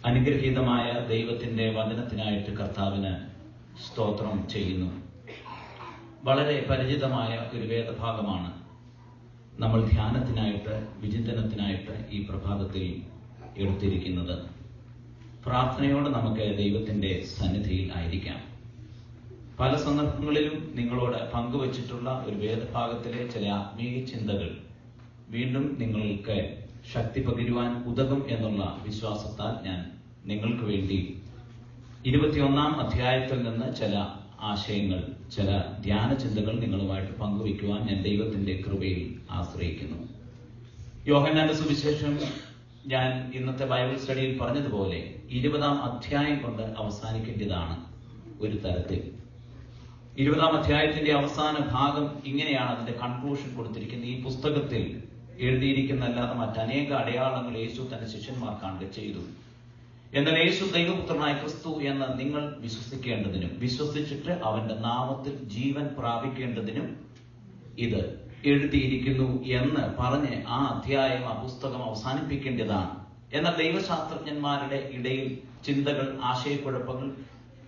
അനുഗ്രഹീതമായ ദൈവത്തിന്റെ വചനത്തിനായിട്ട് കർത്താവിന് സ്തോത്രം ചെയ്യുന്നു. വളരെ പരിചിതമായ ഒരു വേദഭാഗമാണ് നമ്മൾ ധ്യാനത്തിനായിട്ട് വിചിന്തനത്തിനായിട്ട് ഈ പ്രഭാതത്തിൽ എടുത്തിരിക്കുന്നത്. പ്രാർത്ഥനയോടെ നമുക്ക് ദൈവത്തിന്റെ സന്നിധിയിൽ ആയിരിക്കാം. പല സന്ദർഭങ്ങളിലും നിങ്ങളോട് പങ്കുവച്ചിട്ടുള്ള ഒരു വേദഭാഗത്തിലെ ചില ആത്മീയ ചിന്തകൾ വീണ്ടും നിങ്ങൾക്ക് ശക്തി പകരുവാൻ ഉതകും എന്നുള്ള വിശ്വാസത്താൽ ഞാൻ നിങ്ങൾക്ക് വേണ്ടി 21-ാം അധ്യായത്തിൽ നിന്ന് ചില ആശയങ്ങൾ, ചില ധ്യാന ചിന്തകൾ നിങ്ങളുമായിട്ട് പങ്കുവയ്ക്കുവാൻ ഞാൻ ദൈവത്തിന്റെ കൃപയിൽ ആശ്രയിക്കുന്നു. യോഹന്നാന്റെ സുവിശേഷം ഞാൻ ഇന്നത്തെ ബൈബിൾ സ്റ്റഡിയിൽ പറഞ്ഞതുപോലെ 20-ാം അധ്യായം കൊണ്ട് അവസാനിക്കേണ്ടതാണ്. ഒരു തരത്തിൽ 20-ാം അധ്യായത്തിന്റെ അവസാന ഭാഗം ഇങ്ങനെയാണ് അതിന്റെ കൺക്ലൂഷൻ കൊടുത്തിരിക്കുന്നത്. ഈ പുസ്തകത്തിൽ എഴുതിയിരിക്കുന്നല്ലാതെ മറ്റനേക അടയാളങ്ങൾ യേശു തന്റെ ശിഷ്യന്മാർ കാണുക ചെയ്തു. എന്നാൽ യേശു ദൈവപുത്രനായ ക്രിസ്തു എന്ന് നിങ്ങൾ വിശ്വസിക്കേണ്ടതിനും വിശ്വസിച്ചിട്ട് അവന്റെ നാമത്തിൽ ജീവൻ പ്രാപിക്കേണ്ടതിനും ഇത് എഴുതിയിരിക്കുന്നു എന്ന് പറഞ്ഞ് ആ അധ്യായം, ആ പുസ്തകം അവസാനിപ്പിക്കേണ്ടതാണ്. എന്നാൽ ദൈവശാസ്ത്രജ്ഞന്മാരുടെ ഇടയിൽ ചിന്തകൾ, ആശയക്കുഴപ്പങ്ങൾ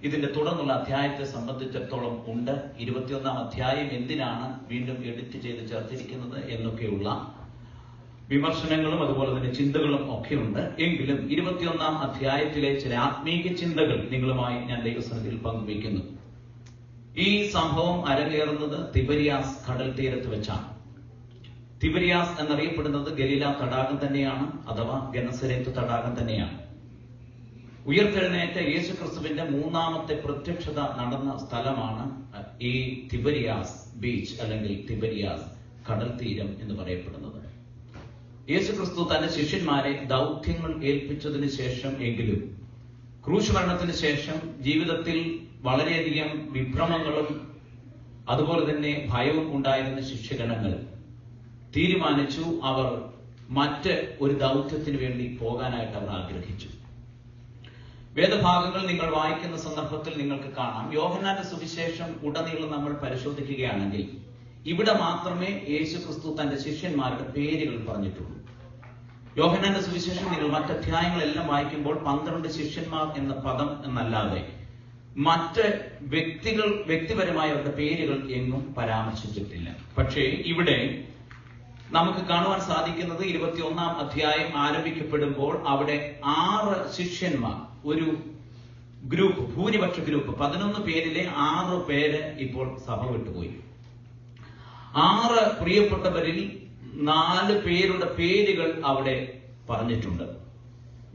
ഇതിന്റെ തുടർന്നുള്ള അധ്യായത്തെ സംബന്ധിച്ചിടത്തോളം ഉണ്ട്. 21-ാം അധ്യായം എന്തിനാണ് വീണ്ടും എഡിറ്റ് ചെയ്ത് ചേർത്തിരിക്കുന്നത് എന്നൊക്കെയുള്ള വിമർശനങ്ങളും അതുപോലെ തന്നെ ചിന്തകളും ഒക്കെ ഉണ്ട്. എങ്കിലും 21-ാം അധ്യായത്തിലെ ചില ആത്മീയ ചിന്തകൾ നിങ്ങളുമായി ഞാൻ ദൈവസന്നിധിയിൽ പങ്കുവയ്ക്കുന്നു. ഈ സംഭവം അരങ്ങേറുന്നത് തിബരിയാസ് കടൽ തീരത്ത് വെച്ചാണ്. തിബരിയാസ് എന്നറിയപ്പെടുന്നത് ഗലീല തടാകം തന്നെയാണ്, അഥവാ ഗെനസരേത്ത് തടാകം തന്നെയാണ്. ഉയർത്തെഴുന്നേറ്റ യേശുക്രിസ്തുവിന്റെ 3-ാമത്തെ പ്രത്യക്ഷത നടന്ന സ്ഥലമാണ് ഈ തിബരിയാസ് ബീച്ച് അല്ലെങ്കിൽ തിബരിയാസ് കടൽ തീരം എന്ന് പറയപ്പെടുന്നത്. യേശുക്രിസ്തു തന്റെ ശിഷ്യന്മാരെ ദൗത്യങ്ങൾ ഏൽപ്പിച്ചതിന് ശേഷം എങ്കിലും ക്രൂശ് മരണത്തിന് ശേഷം ജീവിതത്തിൽ വളരെയധികം വിഭ്രമങ്ങളും അതുപോലെ തന്നെ ഭയവും ഉണ്ടായിരുന്ന ശിഷ്യഗണങ്ങൾ തീരുമാനിച്ചു, അവർ മറ്റ് ഒരു ദൗത്യത്തിന് വേണ്ടി പോകാനായിട്ട് അവർ ആഗ്രഹിച്ചു. വേദഭാഗങ്ങൾ നിങ്ങൾ വായിക്കുന്ന സന്ദർഭത്തിൽ നിങ്ങൾക്ക് കാണാം. യോഹന്നാന്റെ സുവിശേഷം ഉടനീളം നമ്മൾ പരിശോധിക്കുകയാണെങ്കിൽ ഇവിടെ മാത്രമേ യേശുക്രിസ്തു തന്റെ ശിഷ്യന്മാരുടെ പേരുകൾ പറഞ്ഞിട്ടുള്ളൂ. യോഹന്നാന്റെ സുവിശേഷം നിങ്ങൾ മറ്റധ്യായങ്ങളെല്ലാം വായിക്കുമ്പോൾ 12 ശിഷ്യന്മാർ എന്ന പദം എന്നല്ലാതെ മറ്റ് വ്യക്തിപരമായ അവരുടെ പേരുകൾ എങ്ങും പരാമർശിച്ചിട്ടില്ല. പക്ഷേ ഇവിടെ നമുക്ക് കാണുവാൻ സാധിക്കുന്നത് 21-ാം അധ്യായം ആരംഭിക്കപ്പെടുമ്പോൾ അവിടെ 6 ശിഷ്യന്മാർ, ഒരു ഗ്രൂപ്പ്, ഭൂരിപക്ഷ ഗ്രൂപ്പ്, 11 പേരിലെ 6 പേര് ഇപ്പോൾ സഭ വിട്ടുപോയി. 6 പ്രിയപ്പെട്ടവരിൽ 4 പേരുടെ പേരുകൾ അവിടെ പറഞ്ഞിട്ടുണ്ട്.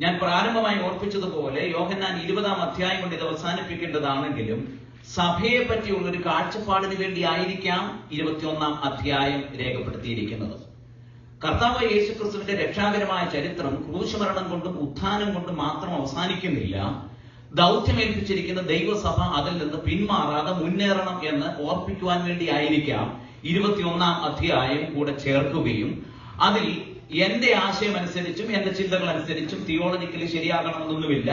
ഞാൻ പ്രാരംഭമായി ഓർപ്പിച്ചതുപോലെ യോഹന്നാൻ 20-ാം അധ്യായം കൊണ്ട് ഇത് അവസാനിപ്പിക്കേണ്ടതാണെങ്കിലും സഭയെ പറ്റിയുള്ള ഒരു കാഴ്ചപ്പാടിന് വേണ്ടി ആയിരിക്കാം 21-ാം അധ്യായം രേഖപ്പെടുത്തിയിരിക്കുന്നത്. കർത്താവ് യേശുക്രിസ്തുവിന്റെ രക്ഷാകരമായ ചരിത്രം ക്രൂശമരണം കൊണ്ടും ഉത്ഥാനം കൊണ്ടും മാത്രം അവസാനിക്കുന്നില്ല. ദൗത്യമേൽപ്പിച്ചിരിക്കുന്ന ദൈവസഭ അതിൽ നിന്ന് പിന്മാറാതെ മുന്നേറണം എന്ന് ഓർപ്പിക്കുവാൻ വേണ്ടി ആയിരിക്കാം 21-ാം അധ്യായം കൂടെ ചേർക്കുകയും അതിൽ എന്റെ ആശയം അനുസരിച്ചും എന്റെ ചിന്തകൾ അനുസരിച്ചും തിയോളജിക്കലി ശരിയാകണമെന്നൊന്നുമില്ല,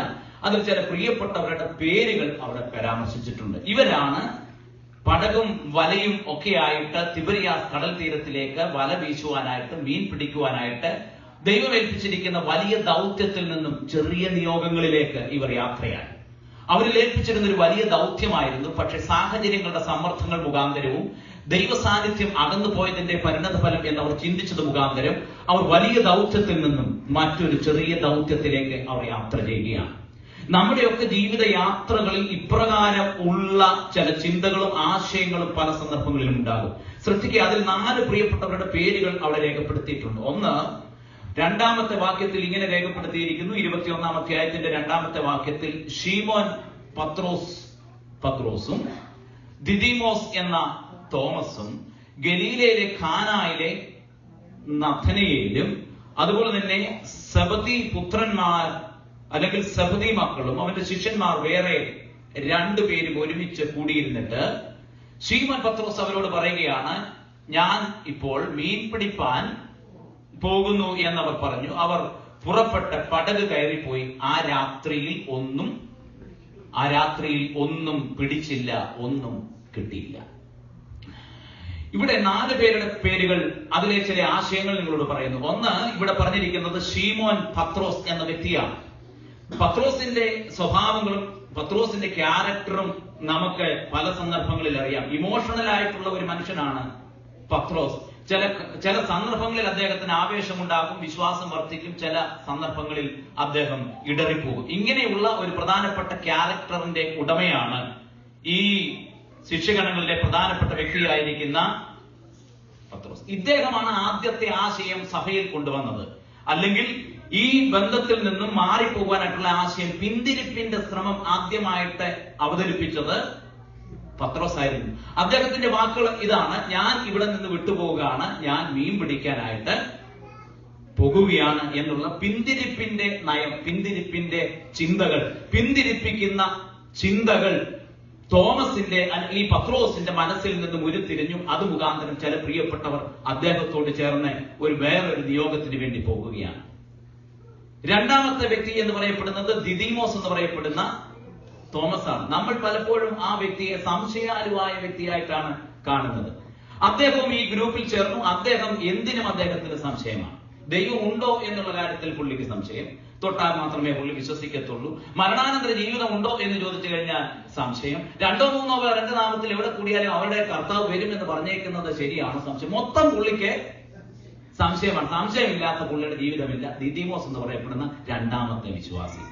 അതിൽ ചില പ്രിയപ്പെട്ടവരുടെ പേരുകൾ അവിടെ പരാമർശിച്ചിട്ടുണ്ട്. ഇവരാണ് പടകും വലയും ഒക്കെയായിട്ട് തിബരിയാസ് കടൽ തീരത്തിലേക്ക് വല വീശുവാനായിട്ട്, മീൻ പിടിക്കുവാനായിട്ട് ദൈവമേൽപ്പിച്ചിരിക്കുന്ന വലിയ ദൗത്യത്തിൽ നിന്നും ചെറിയ നിയോഗങ്ങളിലേക്ക് ഇവർ യാത്രയായി. അവരിൽ ഏൽപ്പിച്ചിരുന്ന ഒരു വലിയ ദൗത്യമായിരുന്നു. പക്ഷെ സാഹചര്യങ്ങളുടെ സമ്മർദ്ദങ്ങൾ മുഖാന്തരവും ദൈവ സാന്നിധ്യം അകന്നു പോയതിന്റെ പരിണതഫലം എന്നവർ ചിന്തിച്ചത് മുഖാന്തരം അവർ വലിയ ദൗത്യത്തിൽ നിന്നും മറ്റൊരു ചെറിയ ദൗത്യത്തിലേക്ക് അവർ യാത്ര ചെയ്യുകയാണ്. നമ്മുടെയൊക്കെ ജീവിത യാത്രകളിൽ ഇപ്രകാരം ഉള്ള ചില ചിന്തകളും ആശയങ്ങളും പല സന്ദർഭങ്ങളിലും ഉണ്ടാകും. ശ്രദ്ധിക്കുക, അതിൽ 4 പ്രിയപ്പെട്ടവരുടെ പേരുകൾ അവിടെ രേഖപ്പെടുത്തിയിട്ടുണ്ട്. ഒന്ന്, 2-ാമത്തെ വാക്യത്തിൽ ഇങ്ങനെ രേഖപ്പെടുത്തിയിരിക്കുന്നു. 21-ാം അധ്യായത്തിന്റെ 2-ാമത്തെ വാക്യത്തിൽ ഷീമോൻ പത്രോസും ദിദിമോസ് എന്ന തോമസും ഗലീലയിലെ ഖാനായിലെ നഥനയേലും അതുപോലെ തന്നെ സെബദി പുത്രന്മാർ അല്ലെങ്കിൽ സെബദി മക്കളും അവന്റെ ശിഷ്യന്മാർ വേറെ 2 പേരും ഒരുമിച്ച് കൂടിയിരുന്നിട്ട് ശീമോൻ പത്രോസ് അവരോട് പറയുകയാണ്, ഞാൻ ഇപ്പോൾ മീൻ പിടിപ്പാൻ പോകുന്നു എന്നവർ പറഞ്ഞു. അവർ പുറപ്പെട്ട് പടക് കയറിപ്പോയി. ആ രാത്രിയിൽ ഒന്നും പിടിച്ചില്ല, ഒന്നും കിട്ടിയില്ല. ഇവിടെ 4 പേരുടെ പേരുകൾ, അതിലെ ചില ആശയങ്ങൾ നിങ്ങളോട് പറയുന്നു. ഒന്ന്, ഇവിടെ പറഞ്ഞിരിക്കുന്നത് ഷീമോൻ പത്രോസ് എന്ന വ്യക്തിയാണ്. പത്രോസിന്റെ സ്വഭാവങ്ങളും പത്രോസിന്റെ ക്യാരക്ടറും നമുക്ക് പല സന്ദർഭങ്ങളിൽ അറിയാം. ഇമോഷണൽ ആയിട്ടുള്ള ഒരു മനുഷ്യനാണ് പത്രോസ്. ചില സന്ദർഭങ്ങളിൽ അദ്ദേഹത്തിന് ആവേശമുണ്ടാകും, വിശ്വാസം വർദ്ധിക്കും, ചില സന്ദർഭങ്ങളിൽ അദ്ദേഹം ഇടറിപ്പോകും. ഇങ്ങനെയുള്ള ഒരു പ്രധാനപ്പെട്ട ക്യാരക്ടറിന്റെ ഉടമയാണ് ഈ ശിഷ്യഗണങ്ങളുടെ പ്രധാനപ്പെട്ട വ്യക്തിയായിരിക്കുന്ന പത്രോസ്. ഇദ്ദേഹമാണ് ആദ്യത്തെ ആശയം സഭയിൽ കൊണ്ടുവന്നത്. അല്ലെങ്കിൽ ഈ ബന്ധത്തിൽ നിന്നും മാറിപ്പോകാനായിട്ടുള്ള ആശയം, പിന്തിരിപ്പിന്റെ ശ്രമം ആദ്യമായിട്ട് അവതരിപ്പിച്ചത് പത്രോസ് ആയിരുന്നു. അദ്ദേഹത്തിന്റെ വാക്കുകൾ ഇതാണ്: ഞാൻ ഇവിടെ നിന്ന് വിട്ടുപോവുകയാണ്, ഞാൻ മീൻ പിടിക്കാനായിട്ട് പോകുകയാണ് എന്നുള്ള പിന്തിരിപ്പിന്റെ നയം, പിന്തിരിപ്പിന്റെ ചിന്തകൾ, പിന്തിരിപ്പിക്കുന്ന ചിന്തകൾ തോമസിന്റെ ഈ പത്രോസിന്റെ മനസ്സിൽ നിന്നും ഉരുത്തിരിഞ്ഞു. അത് മുഖാന്തരം ചില പ്രിയപ്പെട്ടവർ അദ്ദേഹത്തോട് ചേർന്ന് വേറൊരു നിയോഗത്തിന് വേണ്ടി പോകുകയാണ്. രണ്ടാമത്തെ വ്യക്തി എന്ന് പറയപ്പെടുന്നത് ദിദിമോസ് എന്ന് പറയപ്പെടുന്ന തോമസ് ആണ്. നമ്മൾ പലപ്പോഴും ആ വ്യക്തിയെ സംശയാലുവായ വ്യക്തിയായിട്ടാണ് കാണുന്നത്. അദ്ദേഹവും ഈ ഗ്രൂപ്പിൽ ചേർന്നു. അദ്ദേഹം എന്തിനും അദ്ദേഹത്തിന് സംശയമാണ്. ദൈവം ഉണ്ടോ എന്നുള്ള കാര്യത്തിൽ പുള്ളിക്ക് സംശയം. തൊട്ടാൽ മാത്രമേ പുള്ളി വിശ്വസിക്കത്തുള്ളൂ. മരണാനന്തര ജീവിതം ഉണ്ടോ എന്ന് ചോദിച്ചു കഴിഞ്ഞാൽ സംശയം. 2 3 പേർ എന്റെ നാമത്തിൽ എവിടെ കൂടിയാലും അവരുടെ കർത്താവ് വരുമെന്ന് പറഞ്ഞേക്കുന്നത് ശരിയാണ്, സംശയം. മൊത്തം പുള്ളിക്ക് സംശയമാണ്. സംശയമില്ലാത്ത പുള്ളിയുടെ ജീവിതമില്ല. ദിദിമോസ് എന്ന് പറയപ്പെടുന്ന രണ്ടാമത്തെ വിശ്വാസി,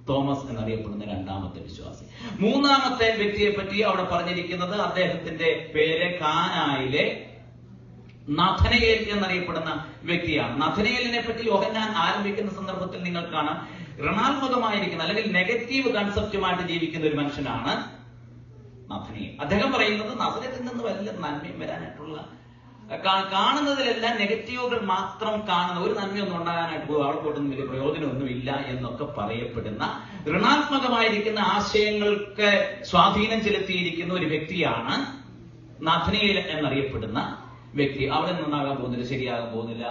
തോമസ് എന്നറിയപ്പെടുന്ന രണ്ടാമത്തെ വിശ്വാസി. മൂന്നാമത്തെ വ്യക്തിയെ പറ്റി അവിടെ പറഞ്ഞിരിക്കുന്നത്, അദ്ദേഹത്തിന്റെ പേര് കാനായിലെ നഥനയേൽ എന്നറിയപ്പെടുന്ന വ്യക്തിയാണ്. നഥനയേലിനെ പറ്റി യോഹന്നാൻ ആരംഭിക്കുന്ന സന്ദർഭത്തിൽ നിങ്ങൾ കാണാം, ഋണാത്മകമായിരിക്കുന്ന അല്ലെങ്കിൽ നെഗറ്റീവ് കൺസെപ്റ്റുമായിട്ട് ജീവിക്കുന്ന ഒരു മനുഷ്യനാണ് നഥനയേൽ. അദ്ദേഹം പറയുന്നത് നസറത്തിൽ നിന്ന് വലിയ നന്മയും വരാനായിട്ടുള്ള, കാണുന്നതിലെല്ലാം നെഗറ്റീവുകൾ മാത്രം കാണുന്ന, ഒരു നന്മയൊന്നും ഉണ്ടാകാനായിട്ട് അവിടെ പോട്ടൊന്നും വലിയ പ്രയോജനമൊന്നുമില്ല എന്നൊക്കെ പറയപ്പെടുന്ന, ഋണാത്മകമായിരിക്കുന്ന ആശയങ്ങൾക്ക് സ്വാധീനം ചെലുത്തിയിരിക്കുന്ന ഒരു വ്യക്തിയാണ് നഥനയേൽ എന്നറിയപ്പെടുന്ന വ്യക്തി. അവിടെ നിന്നുണ്ടാകാൻ പോകുന്നില്ല, ശരിയാകാൻ പോകുന്നില്ല,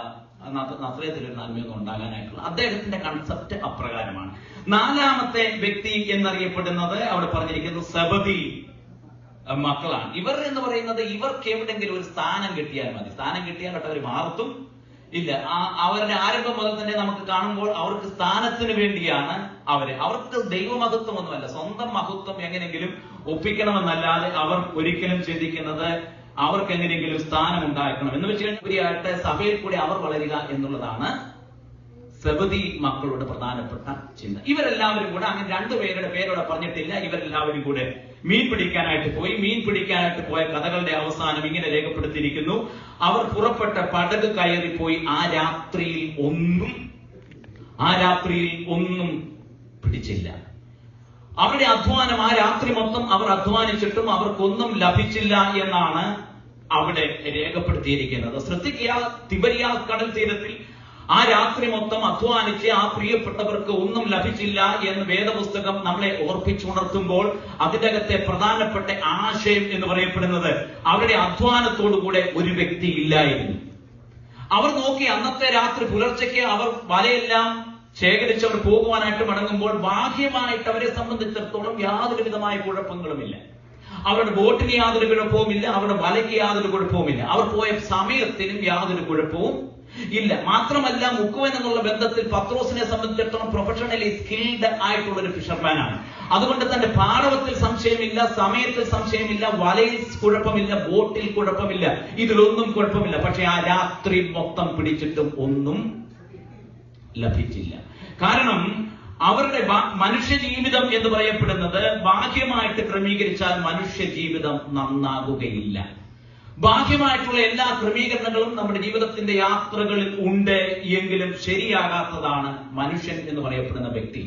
നസറത്തിൽ ഒരു നന്മയൊന്നും ഉണ്ടാകാനായിട്ടുള്ള അദ്ദേഹത്തിന്റെ കൺസെപ്റ്റ് അപ്രകാരമാണ്. നാലാമത്തെ വ്യക്തി എന്നറിയപ്പെടുന്നത് അവിടെ പറഞ്ഞിരിക്കുന്നത് സെബദി മക്കളാണ്. ഇവർ എന്ന് പറയുന്നത്, ഇവർക്ക് എവിടെങ്കിലും ഒരു സ്ഥാനം കിട്ടിയാൽ മതി. സ്ഥാനം കിട്ടിയാൽ അവർ മാറത്തും ഇല്ല. അവരുടെ ആരംഭം മുതൽ തന്നെ നമുക്ക് കാണുമ്പോൾ അവർക്ക് സ്ഥാനത്തിന് വേണ്ടിയാണ് അവർക്ക് ദൈവമഹത്വമൊന്നുമല്ല, സ്വന്തം മഹത്വം എങ്ങനെയെങ്കിലും ഒപ്പിക്കണമെന്നല്ലാതെ അവർ ഒരിക്കലും ചിന്തിക്കുന്നത് അവർക്ക് എങ്ങനെയെങ്കിലും സ്ഥാനം ഉണ്ടാക്കണം എന്ന് വെച്ച് കഴിഞ്ഞാൽ സഭയിൽ കൂടി അവർ വളരുക എന്നുള്ളതാണ് സെബദി മക്കളുടെ പ്രധാനപ്പെട്ട ചിന്ത. ഇവരെല്ലാവരും കൂടെ, അങ്ങനെ 2 പേരുടെ പേരോടെ പറഞ്ഞിട്ടില്ല, ഇവരെല്ലാവരും കൂടെ മീൻ പിടിക്കാനായിട്ട് പോയി. മീൻ പിടിക്കാനായിട്ട് പോയ കഥകളുടെ അവസാനം ഇങ്ങനെ രേഖപ്പെടുത്തിയിരിക്കുന്നു: അവർ പുറപ്പെട്ട പടക് കയറിപ്പോയി ആ രാത്രിയിൽ ഒന്നും പിടിച്ചില്ല. അവരുടെ അധ്വാനം, ആ രാത്രി മൊത്തം അവർ അധ്വാനിച്ചിട്ടും അവർക്കൊന്നും ലഭിച്ചില്ല എന്നാണ് അവിടെ രേഖപ്പെടുത്തിയിരിക്കുന്നത്. ശ്രദ്ധിക്കുക, തിബരിയാസ് കടൽ തീരത്തിൽ ആ രാത്രി മൊത്തം അധ്വാനിച്ച് ആ പ്രിയപ്പെട്ടവർക്ക് ഒന്നും ലഭിച്ചില്ല എന്ന് വേദപുസ്തകം നമ്മളെ ഓർപ്പിച്ചുണർത്തുമ്പോൾ അതിനകത്തെ പ്രധാനപ്പെട്ട ആശയം എന്ന് പറയപ്പെടുന്നത്, അവരുടെ അധ്വാനത്തോടുകൂടെ ഒരു വ്യക്തി ഇല്ലായിരുന്നു. അവർ നോക്കി, അന്നത്തെ രാത്രി പുലർച്ചയ്ക്ക് അവർ വലയെല്ലാം ശേഖരിച്ചവർ പോകുവാനായിട്ട് മടങ്ങുമ്പോൾ ബാഹ്യമായിട്ട് അവരെ സംബന്ധിച്ചിടത്തോളം യാതൊരു വിധമായ കുഴപ്പങ്ങളുമില്ല. അവരുടെ ബോട്ടിന് യാതൊരു കുഴപ്പവുമില്ല, അവരുടെ വലയ്ക്ക് യാതൊരു കുഴപ്പവുമില്ല, അവർ പോയ സമയത്തിനും യാതൊരു കുഴപ്പവും ഇല്ല. മാത്രമല്ല, മുക്കുവൻ എന്നുള്ള ബന്ധത്തിൽ പത്രോസിനെ സംബന്ധിച്ചിടത്തോളം പ്രൊഫഷണലി സ്കിൽഡ് ആയിട്ടുള്ള ഒരു ഫിഷർമാനാണ്. അതുകൊണ്ട് തന്റെ പാടവത്തിൽ സംശയമില്ല, സമയത്തിൽ സംശയമില്ല, വലയിൽ കുഴപ്പമില്ല, ബോട്ടിൽ കുഴപ്പമില്ല, ഇതിലൊന്നും കുഴപ്പമില്ല. പക്ഷെ ആ രാത്രി മൊത്തം പിടിച്ചിട്ടും ഒന്നും ലഭിച്ചില്ല. കാരണം അവരുടെ മനുഷ്യജീവിതം എന്ന് പറയപ്പെടുന്നത് ബാഹ്യമായിട്ട് ക്രമീകരിച്ചാൽ മനുഷ്യജീവിതം നന്നാകുകയില്ല. ബാഹ്യമായിട്ടുള്ള എല്ലാ ക്രമീകരണങ്ങളും നമ്മുടെ ജീവിതത്തിന്റെ യാത്രകളിൽ ഉണ്ട് എങ്കിലും ശരിയാകാത്തതാണ് മനുഷ്യൻ എന്ന് പറയപ്പെടുന്ന വ്യക്തി.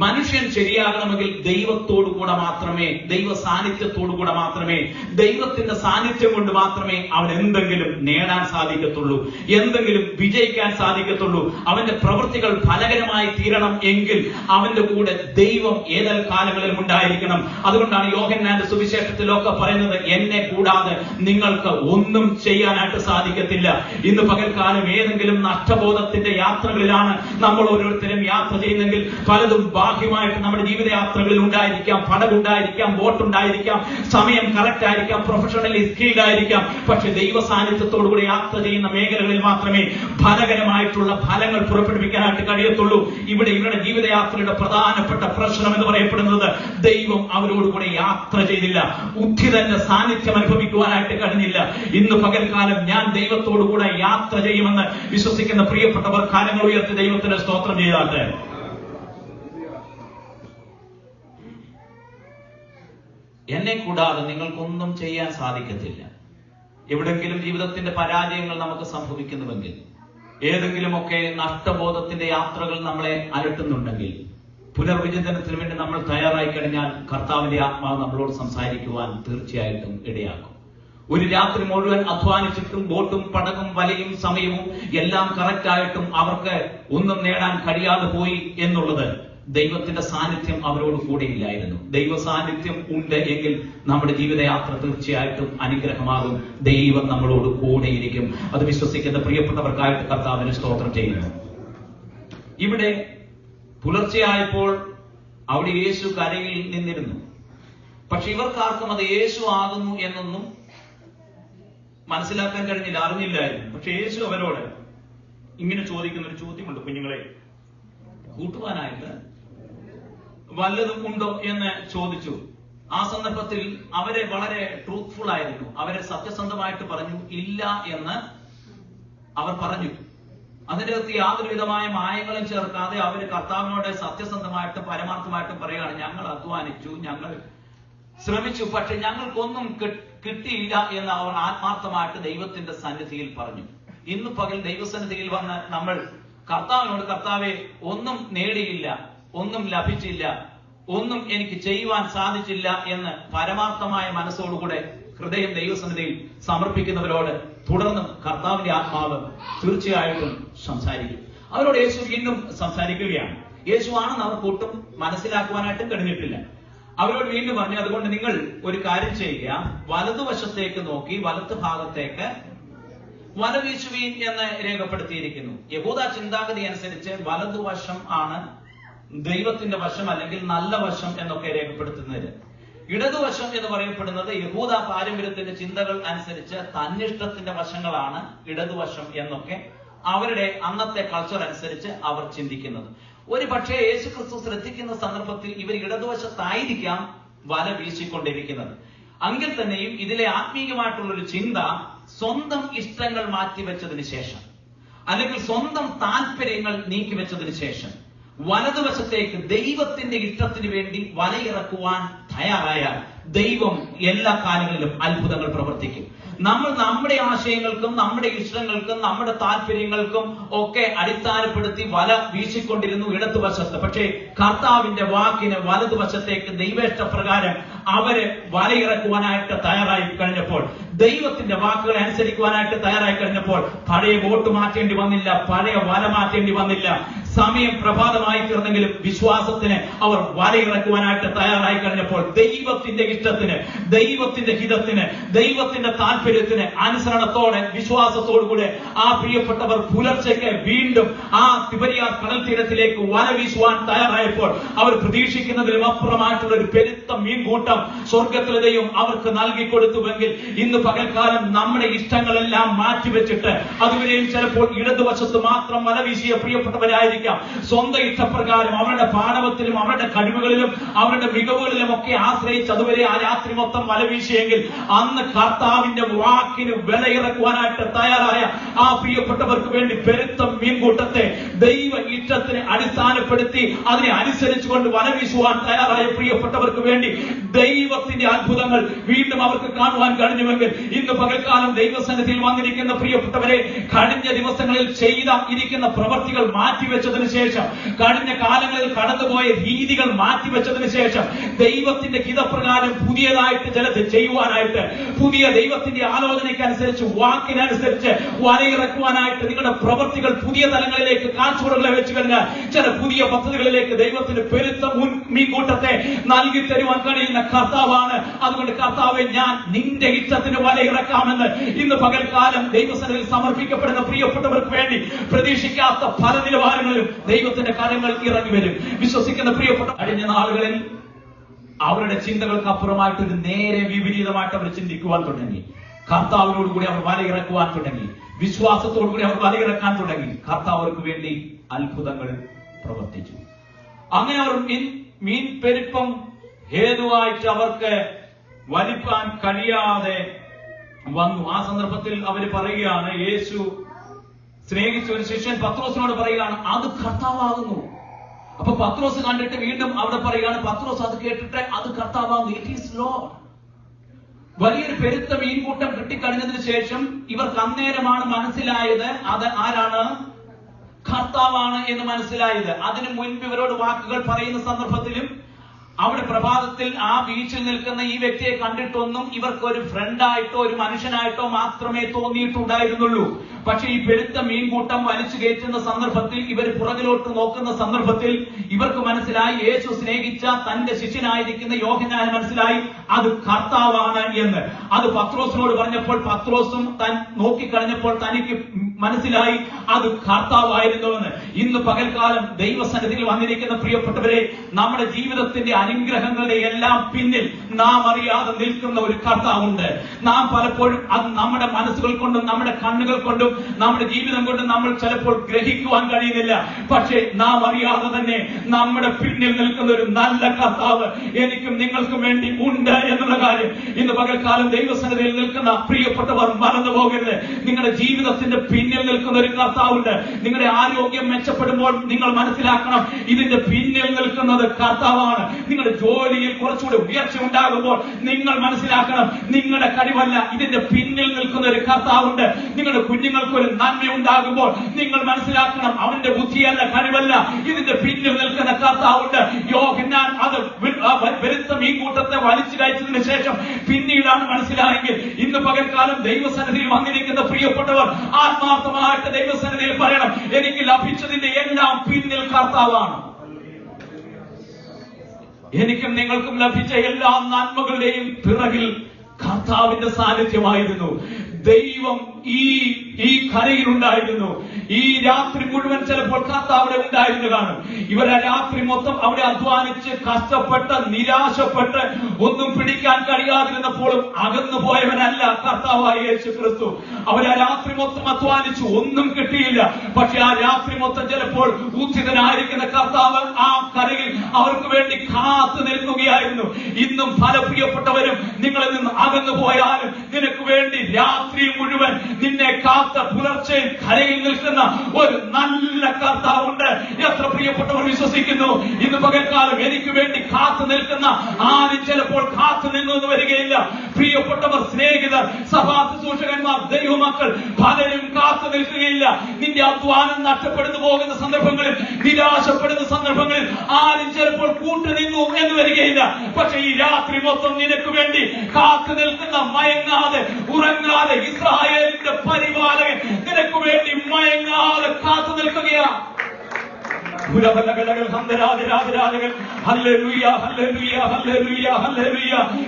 മനുഷ്യൻ ശരിയാകണമെങ്കിൽ ദൈവത്തോടുകൂടെ മാത്രമേ, ദൈവ സാന്നിധ്യത്തോടുകൂടെ മാത്രമേ, ദൈവത്തിന്റെ സാന്നിധ്യം കൊണ്ട് മാത്രമേ അവൻ എന്തെങ്കിലും നേടാൻ സാധിക്കത്തുള്ളൂ, എന്തെങ്കിലും വിജയിക്കാൻ സാധിക്കത്തുള്ളൂ. അവന്റെ പ്രവൃത്തികൾ ഫലകരമായി തീരണം എങ്കിൽ അവന്റെ കൂടെ ദൈവം ഏതൊരു കാലങ്ങളിലും ഉണ്ടായിരിക്കണം. അതുകൊണ്ടാണ് യോഹന്നാന്റെ സുവിശേഷത്തിലൊക്കെ പറയുന്നത്, എന്നെ കൂടാതെ നിങ്ങൾക്ക് നമുക്ക് ഒന്നും ചെയ്യാനായിട്ട് സാധിക്കത്തില്ല. ഇന്ന് പകൽക്കാലം ഏതെങ്കിലും നഷ്ടബോധത്തിന്റെ യാത്രകളിലാണ് നമ്മൾ ഓരോരുത്തരും യാത്ര ചെയ്യുന്നെങ്കിൽ പലതും ബാഹ്യമായിട്ട് നമ്മുടെ ജീവിതയാത്രകളിൽ ഉണ്ടായിരിക്കാം. പടവുണ്ടായിരിക്കാം, ബോട്ടുണ്ടായിരിക്കാം, സമയം കറക്റ്റ് ആയിരിക്കാം, പ്രൊഫഷണലി സ്കിൽഡ് ആയിരിക്കാം. പക്ഷെ ദൈവ സാന്നിധ്യത്തോടുകൂടി യാത്ര ചെയ്യുന്ന മേഖലകളിൽ മാത്രമേ ഫലകരമായിട്ടുള്ള ഫലങ്ങൾ പുറപ്പെടുവിക്കാനായിട്ട് കഴിയത്തുള്ളൂ. ഇവിടെ ഇവരുടെ ജീവിതയാത്രയുടെ പ്രധാനപ്പെട്ട പ്രശ്നം എന്ന് പറയപ്പെടുന്നത് ദൈവം അവരോടുകൂടെ യാത്ര ചെയ്തില്ല, ഉദ്ധിതന്റെ സാന്നിധ്യം അനുഭവിക്കുവാനായിട്ട് കഴിഞ്ഞില്ല. ഇന്ന് പകൽക്കാലം ഞാൻ ദൈവത്തോടുകൂടെ യാത്ര ചെയ്യുമെന്ന് വിശ്വസിക്കുന്ന പ്രിയപ്പെട്ടവർ കാര്യങ്ങൾ ഉയർത്തി ദൈവത്തിന് സ്തോത്രം ചെയ്താട്ടെ. എന്നെ കൂടാതെ നിങ്ങൾക്കൊന്നും ചെയ്യാൻ സാധിക്കത്തില്ല. എവിടെങ്കിലും ജീവിതത്തിന്റെ പരാജയങ്ങൾ നമുക്ക് സംഭവിക്കുന്നുവെങ്കിൽ, ഏതെങ്കിലുമൊക്കെ നഷ്ടബോധത്തിന്റെ യാത്രകൾ നമ്മളെ അലട്ടുന്നുണ്ടെങ്കിൽ, പുനർവിചിന്തനത്തിന് വേണ്ടി നമ്മൾ തയ്യാറായി കഴിഞ്ഞാൽ കർത്താവിന്റെ ആത്മാവ് നമ്മളോട് സംസാരിക്കുവാൻ തീർച്ചയായിട്ടും ഇടയാക്കും. ഒരു രാത്രി മുഴുവൻ അധ്വാനിച്ചിട്ടും ബോട്ടും പടകും വലയും സമയവും എല്ലാം കറക്റ്റായിട്ടും അവർക്ക് ഒന്നും നേടാൻ കഴിയാതെ പോയി എന്നുള്ളത് ദൈവത്തിന്റെ സാന്നിധ്യം അവരോട് കൂടെയില്ലായിരുന്നു. ദൈവ സാന്നിധ്യം ഉണ്ട് എങ്കിൽ നമ്മുടെ ജീവിതയാത്ര തീർച്ചയായിട്ടും അനുഗ്രഹമാകും. ദൈവം നമ്മളോട് കൂടെയിരിക്കും. അത് വിശ്വസിക്കുന്ന പ്രിയപ്പെട്ടവർക്കായിട്ട് കർത്താവിന് സ്തോത്രം ചെയ്യുന്നു. ഇവിടെ പുലർച്ചെയായപ്പോൾ അവിടെ യേശു കരയിൽ നിന്നിരുന്നു. പക്ഷെ ഇവർക്കാർക്കും അത് യേശു ആകുന്നു എന്നൊന്നും മനസ്സിലാക്കാൻ കഴിഞ്ഞില്ല, അറിഞ്ഞില്ലായിരുന്നു. പക്ഷെ യേശു അവരോട് ഇങ്ങനെ ചോദിക്കുന്ന ഒരു ചോദ്യമുണ്ട്: കുഞ്ഞുങ്ങളെ, കൂട്ടുവാനായിട്ട് വല്ലതും ഉണ്ടോ എന്ന് ചോദിച്ചു. ആ സന്ദർഭത്തിൽ അവരെ വളരെ ട്രൂത്ത്ഫുൾ ആയിരുന്നു. അവരെ സത്യസന്ധമായിട്ട് പറഞ്ഞു, ഇല്ല എന്ന് അവർ പറഞ്ഞു. അതിന്റെ അകത്ത് യാതൊരു വിധമായ മായങ്ങളും ചേർക്കാതെ അവര് കർത്താവിനോട് സത്യസന്ധമായിട്ടും പരമാർത്ഥമായിട്ടും പറയുകയാണ്: ഞങ്ങൾ അധ്വാനിച്ചു, ഞങ്ങൾ ശ്രമിച്ചു, പക്ഷെ ഞങ്ങൾക്കൊന്നും കിട്ടിയില്ല എന്ന് അവർ ആത്മാർത്ഥമായിട്ട് ദൈവത്തിന്റെ സന്നിധിയിൽ പറഞ്ഞു. ഇന്ന് പകൽ ദൈവസന്നിധിയിൽ വന്ന് നമ്മൾ കർത്താവിനോട്, കർത്താവെ, ഒന്നും നേടിയില്ല, ഒന്നും ലഭിച്ചില്ല, ഒന്നും എനിക്ക് ചെയ്യുവാൻ സാധിച്ചില്ല എന്ന് പരമാർത്ഥമായ മനസ്സോടുകൂടെ ഹൃദയം ദൈവസന്നിധിയിൽ സമർപ്പിക്കുന്നവരോട് തുടർന്നും കർത്താവിന്റെ ആത്മാവ് തീർച്ചയായിട്ടും സംസാരിക്കും. അവരോട് യേശു വീണ്ടും സംസാരിക്കുകയാണ്. യേശു ആണെന്ന് അവർക്ക് ഒട്ടും മനസ്സിലാക്കുവാനായിട്ടും കഴിഞ്ഞിട്ടില്ല. അവരോട് വീണ്ടും പറഞ്ഞു, അതുകൊണ്ട് നിങ്ങൾ ഒരു കാര്യം ചെയ്യുക, വലതുവശത്തേക്ക് നോക്കി വലത്ത് ഭാഗത്തേക്ക് വല വീശുവീൻ എന്ന് രേഖപ്പെടുത്തിയിരിക്കുന്നു. യഹൂദ ചിന്താഗതി അനുസരിച്ച് വലതുവശം ആണ് ദൈവത്തിന്റെ വശം അല്ലെങ്കിൽ നല്ല വശം എന്നൊക്കെ രേഖപ്പെടുത്തുന്നത്. ഇടതുവശം എന്ന് പറയപ്പെടുന്നത് യഹൂദ പാരമ്പര്യത്തിന്റെ ചിന്തകൾ അനുസരിച്ച് തന്നിഷ്ടത്തിന്റെ വശങ്ങളാണ് ഇടതുവശം എന്നൊക്കെ അവരുടെ അന്നത്തെ കൾച്ചർ അനുസരിച്ച് അവർ ചിന്തിക്കുന്നത്. ഒരു പക്ഷേ യേശുക്രിസ്തു ശ്രദ്ധിക്കുന്ന സന്ദർഭത്തിൽ ഇവർ ഇടതുവശത്തായിരിക്കാം വല വീശിക്കൊണ്ടിരിക്കുന്നത്. എങ്കിൽ തന്നെയും ഇതിലെ ആത്മീയമായിട്ടുള്ളൊരു ചിന്ത സ്വന്തം ഇഷ്ടങ്ങൾ മാറ്റിവെച്ചതിന് ശേഷം അല്ലെങ്കിൽ സ്വന്തം താല്പര്യങ്ങൾ നീക്കിവെച്ചതിന് ശേഷം വലതുവശത്തേക്ക് ദൈവത്തിന്റെ ഇഷ്ടത്തിന് വേണ്ടി വലയിറക്കുവാൻ തയ്യാറായാൽ ദൈവം എല്ലാ കാലങ്ങളിലും അത്ഭുതങ്ങൾ പ്രവർത്തിക്കും. നമ്മൾ നമ്മുടെ ആശയങ്ങൾക്കും നമ്മുടെ ഇഷ്ടങ്ങൾക്കും നമ്മുടെ താല്പര്യങ്ങൾക്കും ഒക്കെ അടിസ്ഥാനപ്പെടുത്തി വല വീശിക്കൊണ്ടിരുന്നു ഇടതുവശത്ത്. പക്ഷേ കർത്താവിന്റെ വാക്കിന് വലതുവശത്തേക്ക് ദൈവേഷ്ടപ്രകാരം അവര് വലയിറക്കുവാനായിട്ട് തയ്യാറായി കഴിഞ്ഞപ്പോൾ, ദൈവത്തിന്റെ വാക്കുകളെ അനുസരിക്കുവാനായിട്ട് തയ്യാറായി കഴിഞ്ഞപ്പോൾ പഴയ ബോട്ട് മാറ്റേണ്ടി വന്നില്ല, പഴയ വല മാറ്റേണ്ടി വന്നില്ല. സമയം പ്രഭാതമായി തീർന്നെങ്കിലും വിശ്വാസത്തിന് അവർ വലയിറക്കുവാനായിട്ട് തയ്യാറായി കഴിഞ്ഞപ്പോൾ ദൈവത്തിന്റെ ഇഷ്ടത്തിന്, ദൈവത്തിന്റെ ഹിതത്തിന്, ദൈവത്തിന്റെ താല്പര്യത്തിന് അനുസരണത്തോടെ വിശ്വാസത്തോടുകൂടെ ആ പ്രിയപ്പെട്ടവർ പുലർച്ചയ്ക്ക് വീണ്ടും ആ തിബരിയാസ് കടൽ തീരത്തിലേക്ക് വല വീശുവാൻ തയ്യാറായപ്പോൾ അവർ പ്രതീക്ഷിക്കുന്നതിലും അപ്പുറമായിട്ടുള്ള ഒരു പെരുത്ത മീൻകൂട്ടം സ്വർഗത്തിലെ ദൈവം അവർക്ക് നൽകിക്കൊടുത്തുവെങ്കിൽ ഇന്ന് പകൽക്കാലം നമ്മുടെ ഇഷ്ടങ്ങളെല്ലാം മാറ്റിവെച്ചിട്ട് അതുവരെയും ചിലപ്പോൾ ഇടതുവശത്ത് മാത്രം വല വീശിയ പ്രിയപ്പെട്ടവരായിരിക്കും. സ്വന്തം ഇഷ്ടപ്രകാരം അവരുടെ പാഠവത്തിലും അവരുടെ കഴിവുകളിലും അവരുടെ മികവുകളിലും ഒക്കെ ആശ്രയിച്ച് അതുവരെ ആ രാത്രി മൊത്തം വല വീശിയെങ്കിൽ അന്ന് കർത്താവിന്റെ വാക്കിന് വിലയിറക്കുവാനായിട്ട് തയ്യാറായ ആ പ്രിയപ്പെട്ടവർക്ക് വേണ്ടി പെരുത്ത മീൻകൂട്ടത്തെ ദൈവ ഇഷ്ടത്തിന് അടിസ്ഥാനപ്പെടുത്തി അതിനെ അനുസരിച്ചുകൊണ്ട് വല വീശുവാൻ തയ്യാറായ പ്രിയപ്പെട്ടവർക്ക് വേണ്ടി ദൈവത്തിന്റെ അത്ഭുതങ്ങൾ വീണ്ടും അവർക്ക് കാണുവാൻ കഴിഞ്ഞുവെങ്കിൽ ഇന്ന് പകൽക്കാലം ദൈവസന്നിധിയിൽ വന്നിരിക്കുന്ന പ്രിയപ്പെട്ടവരെ, കഴിഞ്ഞ ദിവസങ്ങളിൽ ചെയ്തിരിക്കുന്ന പ്രവർത്തികൾ മാറ്റിവെച്ചതിന് ശേഷം, കഴിഞ്ഞ കാലങ്ങളിൽ കടന്നുപോയ രീതികൾ മാറ്റിവെച്ചതിന് ശേഷം ദൈവത്തിന്റെ ഹിതപ്രകാരം പുതിയതായിട്ട് ചിലത് ചെയ്യുവാനായിട്ട്, പുതിയ ദൈവത്തിന്റെ ആലോചനയ്ക്കനുസരിച്ച് വാക്കിനനുസരിച്ച് വലയിറക്കുവാനായിട്ട് നിങ്ങളുടെ പ്രവർത്തികൾ പുതിയ തലങ്ങളിലേക്ക് കാഴ്ചപ്പാടുകളെ വെച്ച് കഴിഞ്ഞാൽ ചില പുതിയ പദ്ധതികളിലേക്ക് ദൈവത്തിന് പെരുത്ത മീൻകൂട്ടത്തെ നൽകി തരുവാൻ കഴിയുന്ന കർത്താവാണ്. അതുകൊണ്ട് കർത്താവെ, ഞാൻ നിന്റെ ഇഷ്ടത്തിന് വലയിറക്കാമെന്ന് ഇന്ന് പകൽക്കാലം ദൈവസന്നിധിയിൽ സമർപ്പിക്കപ്പെടുന്ന പ്രിയപ്പെട്ടവർക്ക് വേണ്ടി പ്രതീക്ഷിക്കാത്ത പല നിലവാരങ്ങളിലും ദൈവത്തിന്റെ കരങ്ങൾ ഇറങ്ങി വരും. വിശ്വസിക്കുന്ന പ്രിയപ്പെട്ട, കഴിഞ്ഞ നാളുകളിൽ അവരുടെ ചിന്തകൾക്ക് അപ്പുറമായിട്ടൊരു നേരെ വിപരീതമായിട്ട് അവർ ചിന്തിക്കുവാൻ തുടങ്ങി. കർത്താവിനോടുകൂടി അവർ വലയിറക്കുവാൻ തുടങ്ങി. വിശ്വാസത്തോടുകൂടി അവർ വലയിറക്കാൻ തുടങ്ങി. കർത്താവ് അവർക്ക് വേണ്ടി അത്ഭുതങ്ങൾ പ്രവർത്തിച്ചു. അങ്ങനെ അവർ മീൻ പെരുപ്പം ഹേതുവായിട്ട് അവർക്ക് വലിപ്പാൻ കഴിയാതെ വന്നു. ആ സന്ദർഭത്തിൽ അവർ പറയുകയാണ്, യേശു സ്നേഹിച്ച ഒരു ശിഷ്യൻ പത്രോസിനോട് പറയുകയാണ്, അത് കർത്താവാകുന്നു. അപ്പൊ പത്രോസ് കണ്ടിട്ട് വീണ്ടും അവിടെ പറയുകയാണ്, പത്രോസ് അത് കേട്ടിട്ട് അത് കർത്താവാകുന്നു, ഇറ്റ് ഈസ് ലോർഡ്. വലിയൊരു പെരുത്ത മീൻകൂട്ടം കിട്ടിക്കഴിഞ്ഞതിന് ശേഷം ഇവർക്ക് അന്നേരമാണ് മനസ്സിലായത് അത് ആരാണ്, കർത്താവാണ് എന്ന് മനസ്സിലായത്. അതിനു മുൻപ് ഇവരോട് വാക്കുകൾ പറയുന്ന സന്ദർഭത്തിലും അവിടെ പ്രഭാതത്തിൽ ആ ബീച്ചിൽ നിൽക്കുന്ന ഈ വ്യക്തിയെ കണ്ടിട്ടൊന്നും ഇവർക്ക് ഒരു ഫ്രണ്ടായിട്ടോ ഒരു മനുഷ്യനായിട്ടോ മാത്രമേ തോന്നിയിട്ടുണ്ടായിരുന്നുള്ളൂ. പക്ഷെ ഈ പെരുത്ത മീൻകൂട്ടം വലിച്ചു കയറ്റുന്ന സന്ദർഭത്തിൽ, ഇവർ പുറകിലോട്ട് നോക്കുന്ന സന്ദർഭത്തിൽ ഇവർക്ക് മനസ്സിലായി, യേശു സ്നേഹിച്ച തന്റെ ശിഷ്യനായിരിക്കുന്ന യോഹന്നാന് മനസ്സിലായി അത് കർത്താവാണ് എന്ന്. അത് പത്രോസിനോട് പറഞ്ഞപ്പോൾ പത്രോസും താൻ നോക്കിക്കഴിഞ്ഞപ്പോൾ തനിക്ക് മനസ്സിലായി അത് കർത്താവായിരുന്നുവെന്ന്. ഇന്ന് പകൽക്കാലം ദൈവസന്നിധിയിൽ വന്നിരിക്കുന്ന പ്രിയപ്പെട്ടവരെ, നമ്മുടെ ജീവിതത്തിന്റെ അനുഗ്രഹങ്ങളുടെ എല്ലാം പിന്നിൽ നാം അറിയാതെ നിൽക്കുന്ന ഒരു കർത്താവുണ്ട്. നാം പലപ്പോഴും അത് നമ്മുടെ മനസ്സുകൾ കൊണ്ടും നമ്മുടെ കണ്ണുകൾ കൊണ്ടും നമ്മുടെ ജീവിതം കൊണ്ടും നമ്മൾ ചിലപ്പോൾ ഗ്രഹിക്കുവാൻ കഴിയുന്നില്ല. പക്ഷേ നാം അറിയാതെ തന്നെ നമ്മുടെ പിന്നിൽ നിൽക്കുന്ന ഒരു നല്ല കർത്താവ് എനിക്കും നിങ്ങൾക്കും വേണ്ടി ഉണ്ട് എന്നുള്ള കാര്യം ഇന്ന് പകൽക്കാലം ദൈവസന്നിധിയിൽ നിൽക്കുന്ന പ്രിയപ്പെട്ടവർ മറന്നു പോകരുത്. നിങ്ങളുടെ ജീവിതത്തിന്റെ പിന്നിൽ നിൽക്കുന്ന ഒരു കർത്താവുണ്ട്. നിങ്ങളുടെ ആരോഗ്യം മെച്ചപ്പെടുമ്പോൾ നിങ്ങൾ മനസ്സിലാക്കണം, ഇതിന്റെ പിന്നിൽ നിൽക്കുന്നത് കർത്താവാണ്. നിങ്ങളുടെ ജോലിയിൽ കുറച്ചുകൂടി ഉയർച്ച ഉണ്ടാകുമ്പോൾ നിങ്ങൾ മനസ്സിലാക്കണം, നിങ്ങളുടെ കഴിവല്ല, ഇതിന്റെ പിന്നിൽ നിൽക്കുന്ന ഒരു കർത്താവുണ്ട്. നിങ്ങളുടെ കുഞ്ഞുങ്ങൾക്ക് ഒരു നന്മ ഉണ്ടാകുമ്പോൾ നിങ്ങൾ മനസ്സിലാക്കണം, അവന്റെ ബുദ്ധിയല്ല, കഴിവല്ല, ഇതിന്റെ പിന്നിൽ നിൽക്കുന്ന കർത്താവുണ്ട്. യോഹന്നാൻ അത് പെരുത്ത മീൻകൂട്ടത്തെ വലിച്ചു കയറ്റതിന് ശേഷം പിന്നീടാണ് മനസ്സിലായെങ്കിൽ ഇന്ന് പകൽക്കാലം ദൈവസന്നിധിയിൽ വന്നിരിക്കുന്ന പ്രിയപ്പെട്ടവർ ആത്മാർത്ഥമായിട്ട് ദൈവസന്നിധിയിൽ പറയണം, എനിക്ക് ലഭിച്ചതിന്റെ എല്ലാം പിന്നിൽ കർത്താവാണ്. എനിക്കും നിങ്ങൾക്കും ലഭിച്ച എല്ലാ നന്മകളുടെയും പിറകിൽ കർത്താവിന്റെ സാന്നിധ്യമായിരുന്നു. ദൈവം ഈ കരയിലുണ്ടായിരുന്നു. ഈ രാത്രി മുഴുവൻ ചിലപ്പോൾ കർത്താവ് അവിടെ ഉണ്ടായിരുന്നു കാണും. ഇവരെ രാത്രി മൊത്തം അവിടെ അധ്വാനിച്ച് കഷ്ടപ്പെട്ട് നിരാശപ്പെട്ട് ഒന്നും പിടിക്കാൻ കഴിയാതിരുന്നപ്പോഴും അകന്നു പോയവനല്ല കർത്താവായ യേശു ക്രിസ്തു. അവരെ രാത്രി മൊത്തം അധ്വാനിച്ചു, ഒന്നും കിട്ടിയില്ല. പക്ഷെ ആ രാത്രി മൊത്തം ചിലപ്പോൾ ഉച്ചിതനായിരിക്കുന്ന കർത്താവ് ആ കരയിൽ അവർക്ക് വേണ്ടി കാത്തു നിൽക്കുകയായിരുന്നു. ഇന്നും പല പ്രിയപ്പെട്ടവരും നിങ്ങളിൽ നിന്ന് അകന്നു പോയാലും നിനക്ക് വേണ്ടി രാത്രി മുഴുവൻ നിന്നെ കാത്ത പുലർച്ചെ കരയിൽ നിൽക്കുന്ന ഒരു നല്ല കർത്താവുണ്ട്. എത്ര പ്രിയപ്പെട്ടവർ വിശ്വസിക്കുന്നു ഇന്ന് പകൽക്കാലം എനിക്ക് വേണ്ടി കാത്തു നിൽക്കുന്ന ആരും ചിലപ്പോൾ കാത്തു നിന്നു വരികയില്ല. പ്രിയപ്പെട്ടവർ, സ്നേഹിതർ, സഭാ ശുശ്രൂഷകന്മാർ, ദൈവമക്കൾ പലരും കാത്തു നിൽക്കുകയില്ല. നിന്റെ അധ്വാനം നഷ്ടപ്പെടുന്നു പോകുന്ന സന്ദർഭങ്ങളിൽ, നിരാശപ്പെടുന്ന സന്ദർഭങ്ങളിൽ ആരും ചിലപ്പോൾ കൂട്ടുനിന്നു എന്ന് വരികയില്ല. പക്ഷെ ഈ രാത്രി മൊത്തം നിനക്ക് വേണ്ടി കാത്തു നിൽക്കുന്ന, മയങ്ങാതെ ഉറങ്ങാതെ ഇസ്രായേലിന്റെ പരിപാലകൻ നിനക്ക് വേണ്ടി മയങ്ങാതെ കാത്തു നിൽക്കുകയാണ്.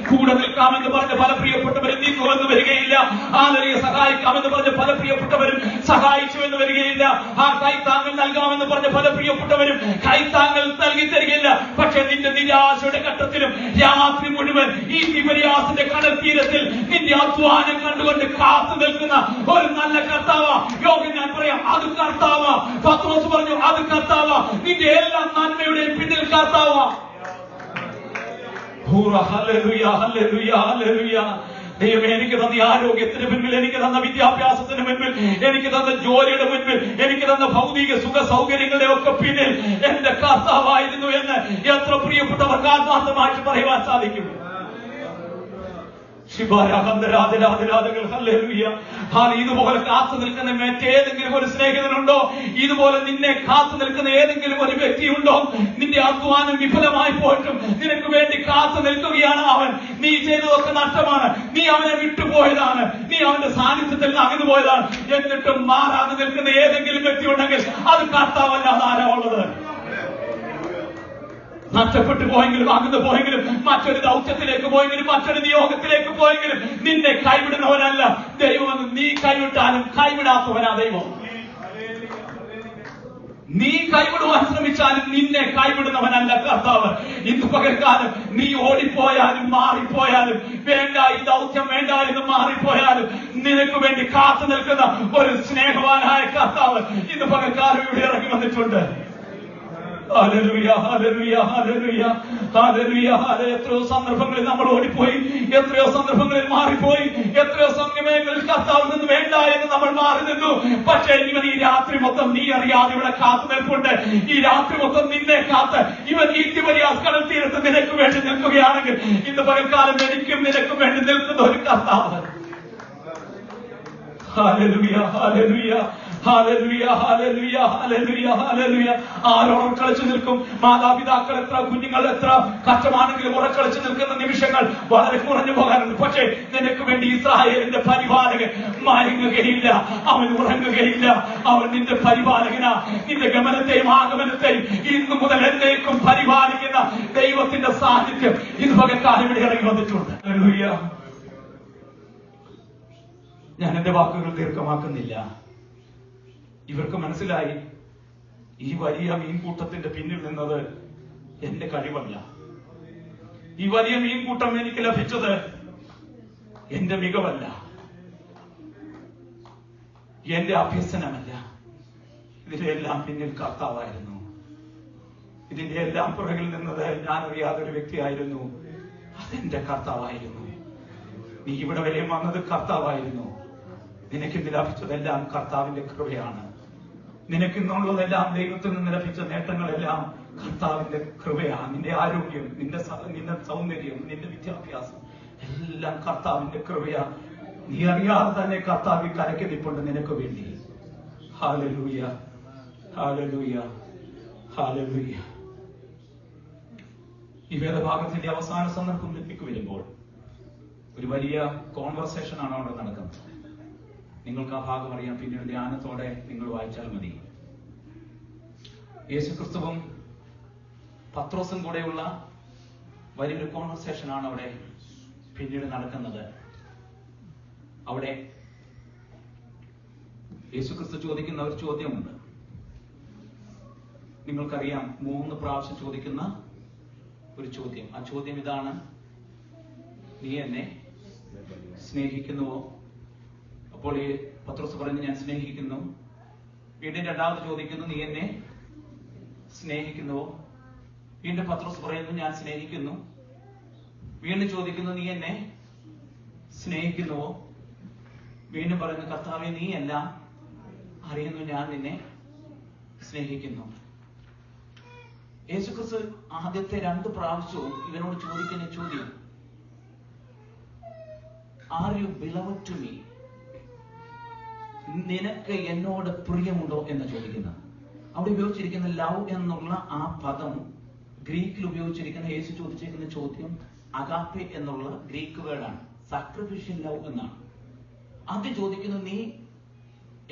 കൂടെ നിൽക്കാമെന്ന് പറഞ്ഞ് പല പ്രിയപ്പെട്ടവരും നീങ്ങു വന്നു വരികയില്ല. ആലയെ സഹായിക്കാമെന്ന് പറഞ്ഞ് പല പ്രിയപ്പെട്ടവരും സഹായിച്ചു എന്ന് വരികയില്ല. ആ കൈത്താങ്ങൽ നൽകാമെന്ന് പറഞ്ഞ് പല പ്രിയപ്പെട്ടവരും കൈത്താങ്ങൽ നൽകി തരികയില്ല. പക്ഷെ നിന്റെ നിരാശയുടെ ഘട്ടത്തിലും രാത്രി മുഴുവൻ ഈ തിബരിയാസിന്റെ കടൽ തീരത്തിൽ നിന്റെ അധ്വാനം കണ്ടുകൊണ്ട് കാത്തു നിൽക്കുന്ന ഒരു നല്ല കർത്താവാ. യോഹന്നാൻ പറയാം, അത് കർത്താവാ. പത്രോസ് പറഞ്ഞു, അത് കർത്താവാ. നിന്റെ എല്ലാ നന്മയുടെയും പിന്നിൽ കർത്താവാ. ദൈവമേ, എനിക്ക് തന്ന ആരോഗ്യത്തിന് മുൻപിൽ, എനിക്ക് തന്ന വിദ്യാഭ്യാസത്തിന് മുൻപിൽ, എനിക്ക് തന്ന ജോലിയുടെ മുൻപിൽ, എനിക്ക് തന്ന ഭൗതിക സുഖ സൗകര്യങ്ങളുടെ ഒക്കെ പിന്നിൽ എന്റെ കർത്താവായിരുന്നു എന്ന് എത്ര പ്രിയപ്പെട്ടവർക്ക് ആത്മാർത്ഥമായിട്ട് പറയുവാൻ സാധിക്കും. ഇതുപോലെ കാത്തു നിൽക്കുന്ന മറ്റേതെങ്കിലും ഒരു സ്നേഹിതനുണ്ടോ? ഇതുപോലെ നിന്നെ കാത്തു നിൽക്കുന്ന ഏതെങ്കിലും ഒരു വ്യക്തിയുണ്ടോ? നിന്റെ അധ്വാനം വിഫലമായി പോയിട്ടും നിനക്ക് വേണ്ടി കാത്തു നിൽക്കുകയാണ് അവൻ. നീ ചെയ്തതൊക്കെ നഷ്ടമാണ്, നീ അവനെ വിട്ടുപോയതാണ്, നീ അവന്റെ സാന്നിധ്യത്തിൽ നിന്ന് അകന്നു പോയതാണ്. എന്നിട്ടും മാറാതെ നിൽക്കുന്ന ഏതെങ്കിലും വ്യക്തി ഉണ്ടെങ്കിൽ അത് കർത്താവല്ലാതെ ആരാ ഉള്ളത്? നഷ്ടപ്പെട്ടു പോയെങ്കിലും, അകന്നു പോയെങ്കിലും, മറ്റൊരു ദൗത്യത്തിലേക്ക് പോയെങ്കിലും, മറ്റൊരു നിയോഗത്തിലേക്ക് പോയെങ്കിലും നിന്നെ കൈവിടുന്നവനല്ല ദൈവം. നീ കൈവിട്ടാലും കൈവിടാത്തവനാ ദൈവം. നീ കൈവിടുവാൻ ശ്രമിച്ചാലും നിന്നെ കൈവിടുന്നവനല്ല കർത്താവ്. ഇന്ന് പകൽക്കാലം നീ ഓടിപ്പോയാലും മാറിപ്പോയാലും, വേണ്ട ഈ ദൗത്യം വേണ്ട എന്ന് മാറിപ്പോയാലും നിനക്ക് വേണ്ടി കാത്തു നിൽക്കുന്ന ഒരു സ്നേഹവാനായ കർത്താവ് ഇന്ന് പകൽക്കാലം ഇവിടെ ഇറങ്ങി വന്നിട്ടുണ്ട്. Hallelujah, hallelujah, hallelujah, hallelujah. എത്രയോ സന്ദർഭങ്ങളിൽ നമ്മൾ ഓടിപ്പോയി, എത്രയോ സന്ദർഭങ്ങളിൽ മാറിപ്പോയി, എത്രയോ സമയങ്ങളിൽ കർത്താവിൽ നിന്ന് വേണ്ട എന്ന് നമ്മൾ മാറി നിന്നു. പക്ഷേ ഇവൻ ഈ രാത്രി മൊത്തം നീ അറിയാതെ ഇവിടെ കാത്തു നിൽപ്പുണ്ട്. ഈ രാത്രി മൊത്തം നിന്നെ കാത്ത് ഇവൻ ഈ കടൽ തീരത്ത് നിനക്ക് വേണ്ടി നിൽക്കുകയാണെങ്കിൽ ഇന്ന് പകൽക്കാലം എനിക്കും നിനക്കും വേണ്ടി നിൽക്കുന്ന ഒരു കർത്താവ്. Hallelujah, hallelujah, hallelujah, hallelujah, hallelujah, hallelujah. ആരോളം കളിച്ചു നിൽക്കും മാതാപിതാക്കൾ, എത്ര കുഞ്ഞുങ്ങൾ എത്ര കഷ്ടമാണെങ്കിലും ഉറക്കളിച്ചു നിൽക്കുന്ന നിമിഷങ്ങൾ വളരെ കുറഞ്ഞു പോകാറുണ്ട്. പക്ഷേ നിനക്ക് വേണ്ടി ഇസ്രായേലിന്റെ പരിപാലകൻ മയങ്ങുകയില്ല, അവൻ ഉറങ്ങുകയില്ല. അവൻ നിന്റെ പരിപാലകനാ. നിന്റെ ഗമനത്തെയും ആഗമനത്തെയും ഇന്നു മുതൽ എന്നേക്കും പരിപാലിക്കുന്ന ദൈവത്തിന്റെ സാന്നിധ്യം ഇന്ന് പകൽക്കാലം ഇവിടെ ഇറങ്ങി വന്നിട്ടുണ്ട്. ഹല്ലേലൂയ. ഞാൻ എന്റെ വാക്കുകൾ ദീർഘമാക്കുന്നില്ല. ഇവർക്ക് മനസ്സിലായി ഈ വലിയ മീൻകൂട്ടത്തിന്റെ പിന്നിൽ നിന്നത് എന്റെ കഴിവല്ല. ഈ വലിയ മീൻകൂട്ടം എനിക്ക് ലഭിച്ചത് എന്റെ മികവല്ല, എന്റെ അഭ്യസനമല്ല. ഇതിന്റെ എല്ലാം പിന്നിൽ കർത്താവായിരുന്നു. ഇതിന്റെ എല്ലാം പുറകിൽ നിന്നത് ഞാൻ അറിയാതൊരു വ്യക്തിയായിരുന്നു. അതെന്റെ കർത്താവായിരുന്നു. നീ ഇവിടെ വരെയും വന്നത് കർത്താവായിരുന്നു. നിനക്കിന്ന് ലഭിച്ചതെല്ലാം കർത്താവിന്റെ കൃപയാണ്. നിനക്കിന്നുള്ളതെല്ലാം ദൈവത്തിൽ നിന്ന് ലഭിച്ച നേട്ടങ്ങളെല്ലാം കർത്താവിന്റെ കൃപയാണ്. നിന്റെ ആരോഗ്യം, നിന്റെ സൗന്ദര്യം, നിന്റെ വിദ്യാഭ്യാസം എല്ലാം കർത്താവിന്റെ കൃപയാ. നീ അറിയാതെ തന്നെ കർത്താവ് കരയ്ക്ക് നിൽപ്പുണ്ട് നിനക്ക് വേണ്ടി. Hallelujah, hallelujah, hallelujah. ഈ വേദഭാഗത്തിന്റെ അവസാന സന്ദർഭത്തിലേക്ക് വരുമ്പോൾ ഒരു വലിയ കോൺവെർസേഷനാണ് അവിടെ നടക്കുന്നത്. നിങ്ങൾക്ക് ആ ഭാഗം അറിയാം. പിന്നീട് ധ്യാനത്തോടെ നിങ്ങൾ വായിച്ചാൽ മതി. യേശുക്രിസ്തുവും പത്രോസും കൂടെയുള്ള വലിയൊരു കോൺവെർസേഷനാണ് അവിടെ പിന്നീട് നടക്കുന്നത്. അവിടെ യേശുക്രിസ്തു ചോദിക്കുന്ന ഒരു ചോദ്യമുണ്ട്. നിങ്ങൾക്കറിയാം, 3 പ്രാവശ്യം ചോദിക്കുന്ന ഒരു ചോദ്യം. ആ ചോദ്യം ഇതാണ്: നീ എന്നെ സ്നേഹിക്കുന്നുവോ? അപ്പോൾ ഈ പത്രോസ് പറഞ്ഞു, ഞാൻ സ്നേഹിക്കുന്നു. വീണ്ടും രണ്ടാമത് ചോദിക്കുന്നു, നീ എന്നെ സ്നേഹിക്കുന്നുവോ? വീണ്ടും പത്രോസ് പറയുന്നു, ഞാൻ സ്നേഹിക്കുന്നു. വീണ്ടും ചോദിക്കുന്നു, നീ എന്നെ സ്നേഹിക്കുന്നുവോ? വീണ്ടും പറയുന്നു, കർത്താവേ, നീ എല്ലാം അറിയുന്നു, ഞാൻ നിന്നെ സ്നേഹിക്കുന്നു. യേശുക്രിസ്തു ആദ്യത്തെ 2 പ്രാവശ്യവും ഇവനോട് ചോദിക്കുന്ന ചോദ്യം, are you beloved to me? നിനക്ക് എന്നോട് പ്രിയമുണ്ടോ എന്ന് ചോദിക്കുന്നത്. അവിടെ ഉപയോഗിച്ചിരിക്കുന്ന ലവ് എന്നുള്ള ആ പദം ഗ്രീക്കിൽ ഉപയോഗിച്ചിരിക്കുന്ന, യേശു ചോദിച്ചിരിക്കുന്ന ചോദ്യം അഗാപ്പെ എന്നുള്ള ഗ്രീക്ക് വേർഡാണ്. സാക്രിഫിഷ്യൽ ലവ് എന്നാണ്. ആദ്യം ചോദിക്കുന്നു, നീ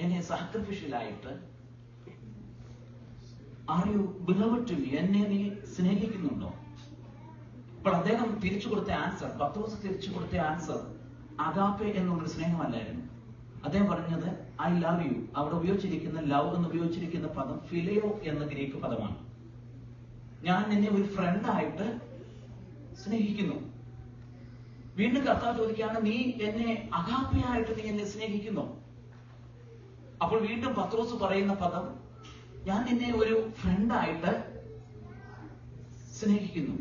എന്നെ സാക്രിഫിഷ്യലായിട്ട് are you beloved to me? എന്നെ നീ സ്നേഹിക്കുന്നുണ്ടോ? അപ്പോൾ അദ്ദേഹം തിരിച്ചു കൊടുത്ത ആൻസർ, പത്രോസ് തിരിച്ചു കൊടുത്ത ആൻസർ അഗാപ്പെ എന്നുള്ളൊരു സ്നേഹമല്ലായിരുന്നു. അദ്ദേഹം പറഞ്ഞത് ഐ ലവ് യു. അവിടെ ഉപയോഗിച്ചിരിക്കുന്ന ലവ് എന്ന് ഉപയോഗിച്ചിരിക്കുന്ന പദം ഫിലിയോ എന്ന ഗ്രീക്ക് പദമാണ്. ഞാൻ നിന്നെ ഒരു ഫ്രണ്ടായിട്ട് സ്നേഹിക്കുന്നു. വീണ്ടും കർത്താവ് ചോദിക്കുകയാണ്, നീ എന്നെ അഗാപ്പയായിട്ട് നീ എന്നെ സ്നേഹിക്കുന്നു? അപ്പോൾ വീണ്ടും പത്രോസ് പറയുന്ന പദം, ഞാൻ നിന്നെ ഒരു ഫ്രണ്ടായിട്ട് സ്നേഹിക്കുന്നു.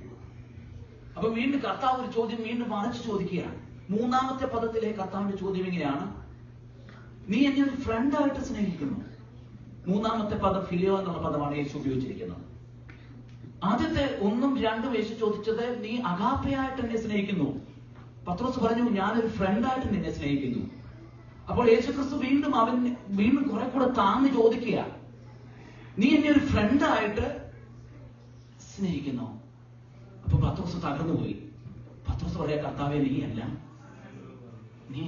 അപ്പൊ വീണ്ടും കർത്താവ് ഒരു ചോദ്യം വീണ്ടും മറിച്ച് ചോദിക്കുകയാണ്. 3ാമത്തെ പദത്തിലെ കർത്താവിന്റെ ചോദ്യം ഇങ്ങനെയാണ്, നീ എന്നെ ഒരു ഫ്രണ്ടായിട്ട് സ്നേഹിക്കുന്നു. 3ാമത്തെ പദം ഫിലിയോ എന്നുള്ള പദമാണ് യേശു ഉപയോഗിച്ചിരിക്കുന്നത്. ആദ്യത്തെ 1ഉം 2ഉം യേശു ചോദിച്ചത്, നീ അഗാപ്പയായിട്ട് എന്നെ സ്നേഹിക്കുന്നു. പത്രോസ് പറഞ്ഞു, ഞാനൊരു ഫ്രണ്ടായിട്ട് നിന്നെ സ്നേഹിക്കുന്നു. അപ്പോൾ യേശുക്രിസ്തു വീണ്ടും കുറെ കൂടെ താന്ന് ചോദിക്കുക, നീ എന്നെ ഒരു ഫ്രണ്ടായിട്ട് സ്നേഹിക്കുന്നു? അപ്പൊ പത്രോസ് തകർന്നുപോയി. പത്രോസ് പറയാ, കർത്താവേ, നീ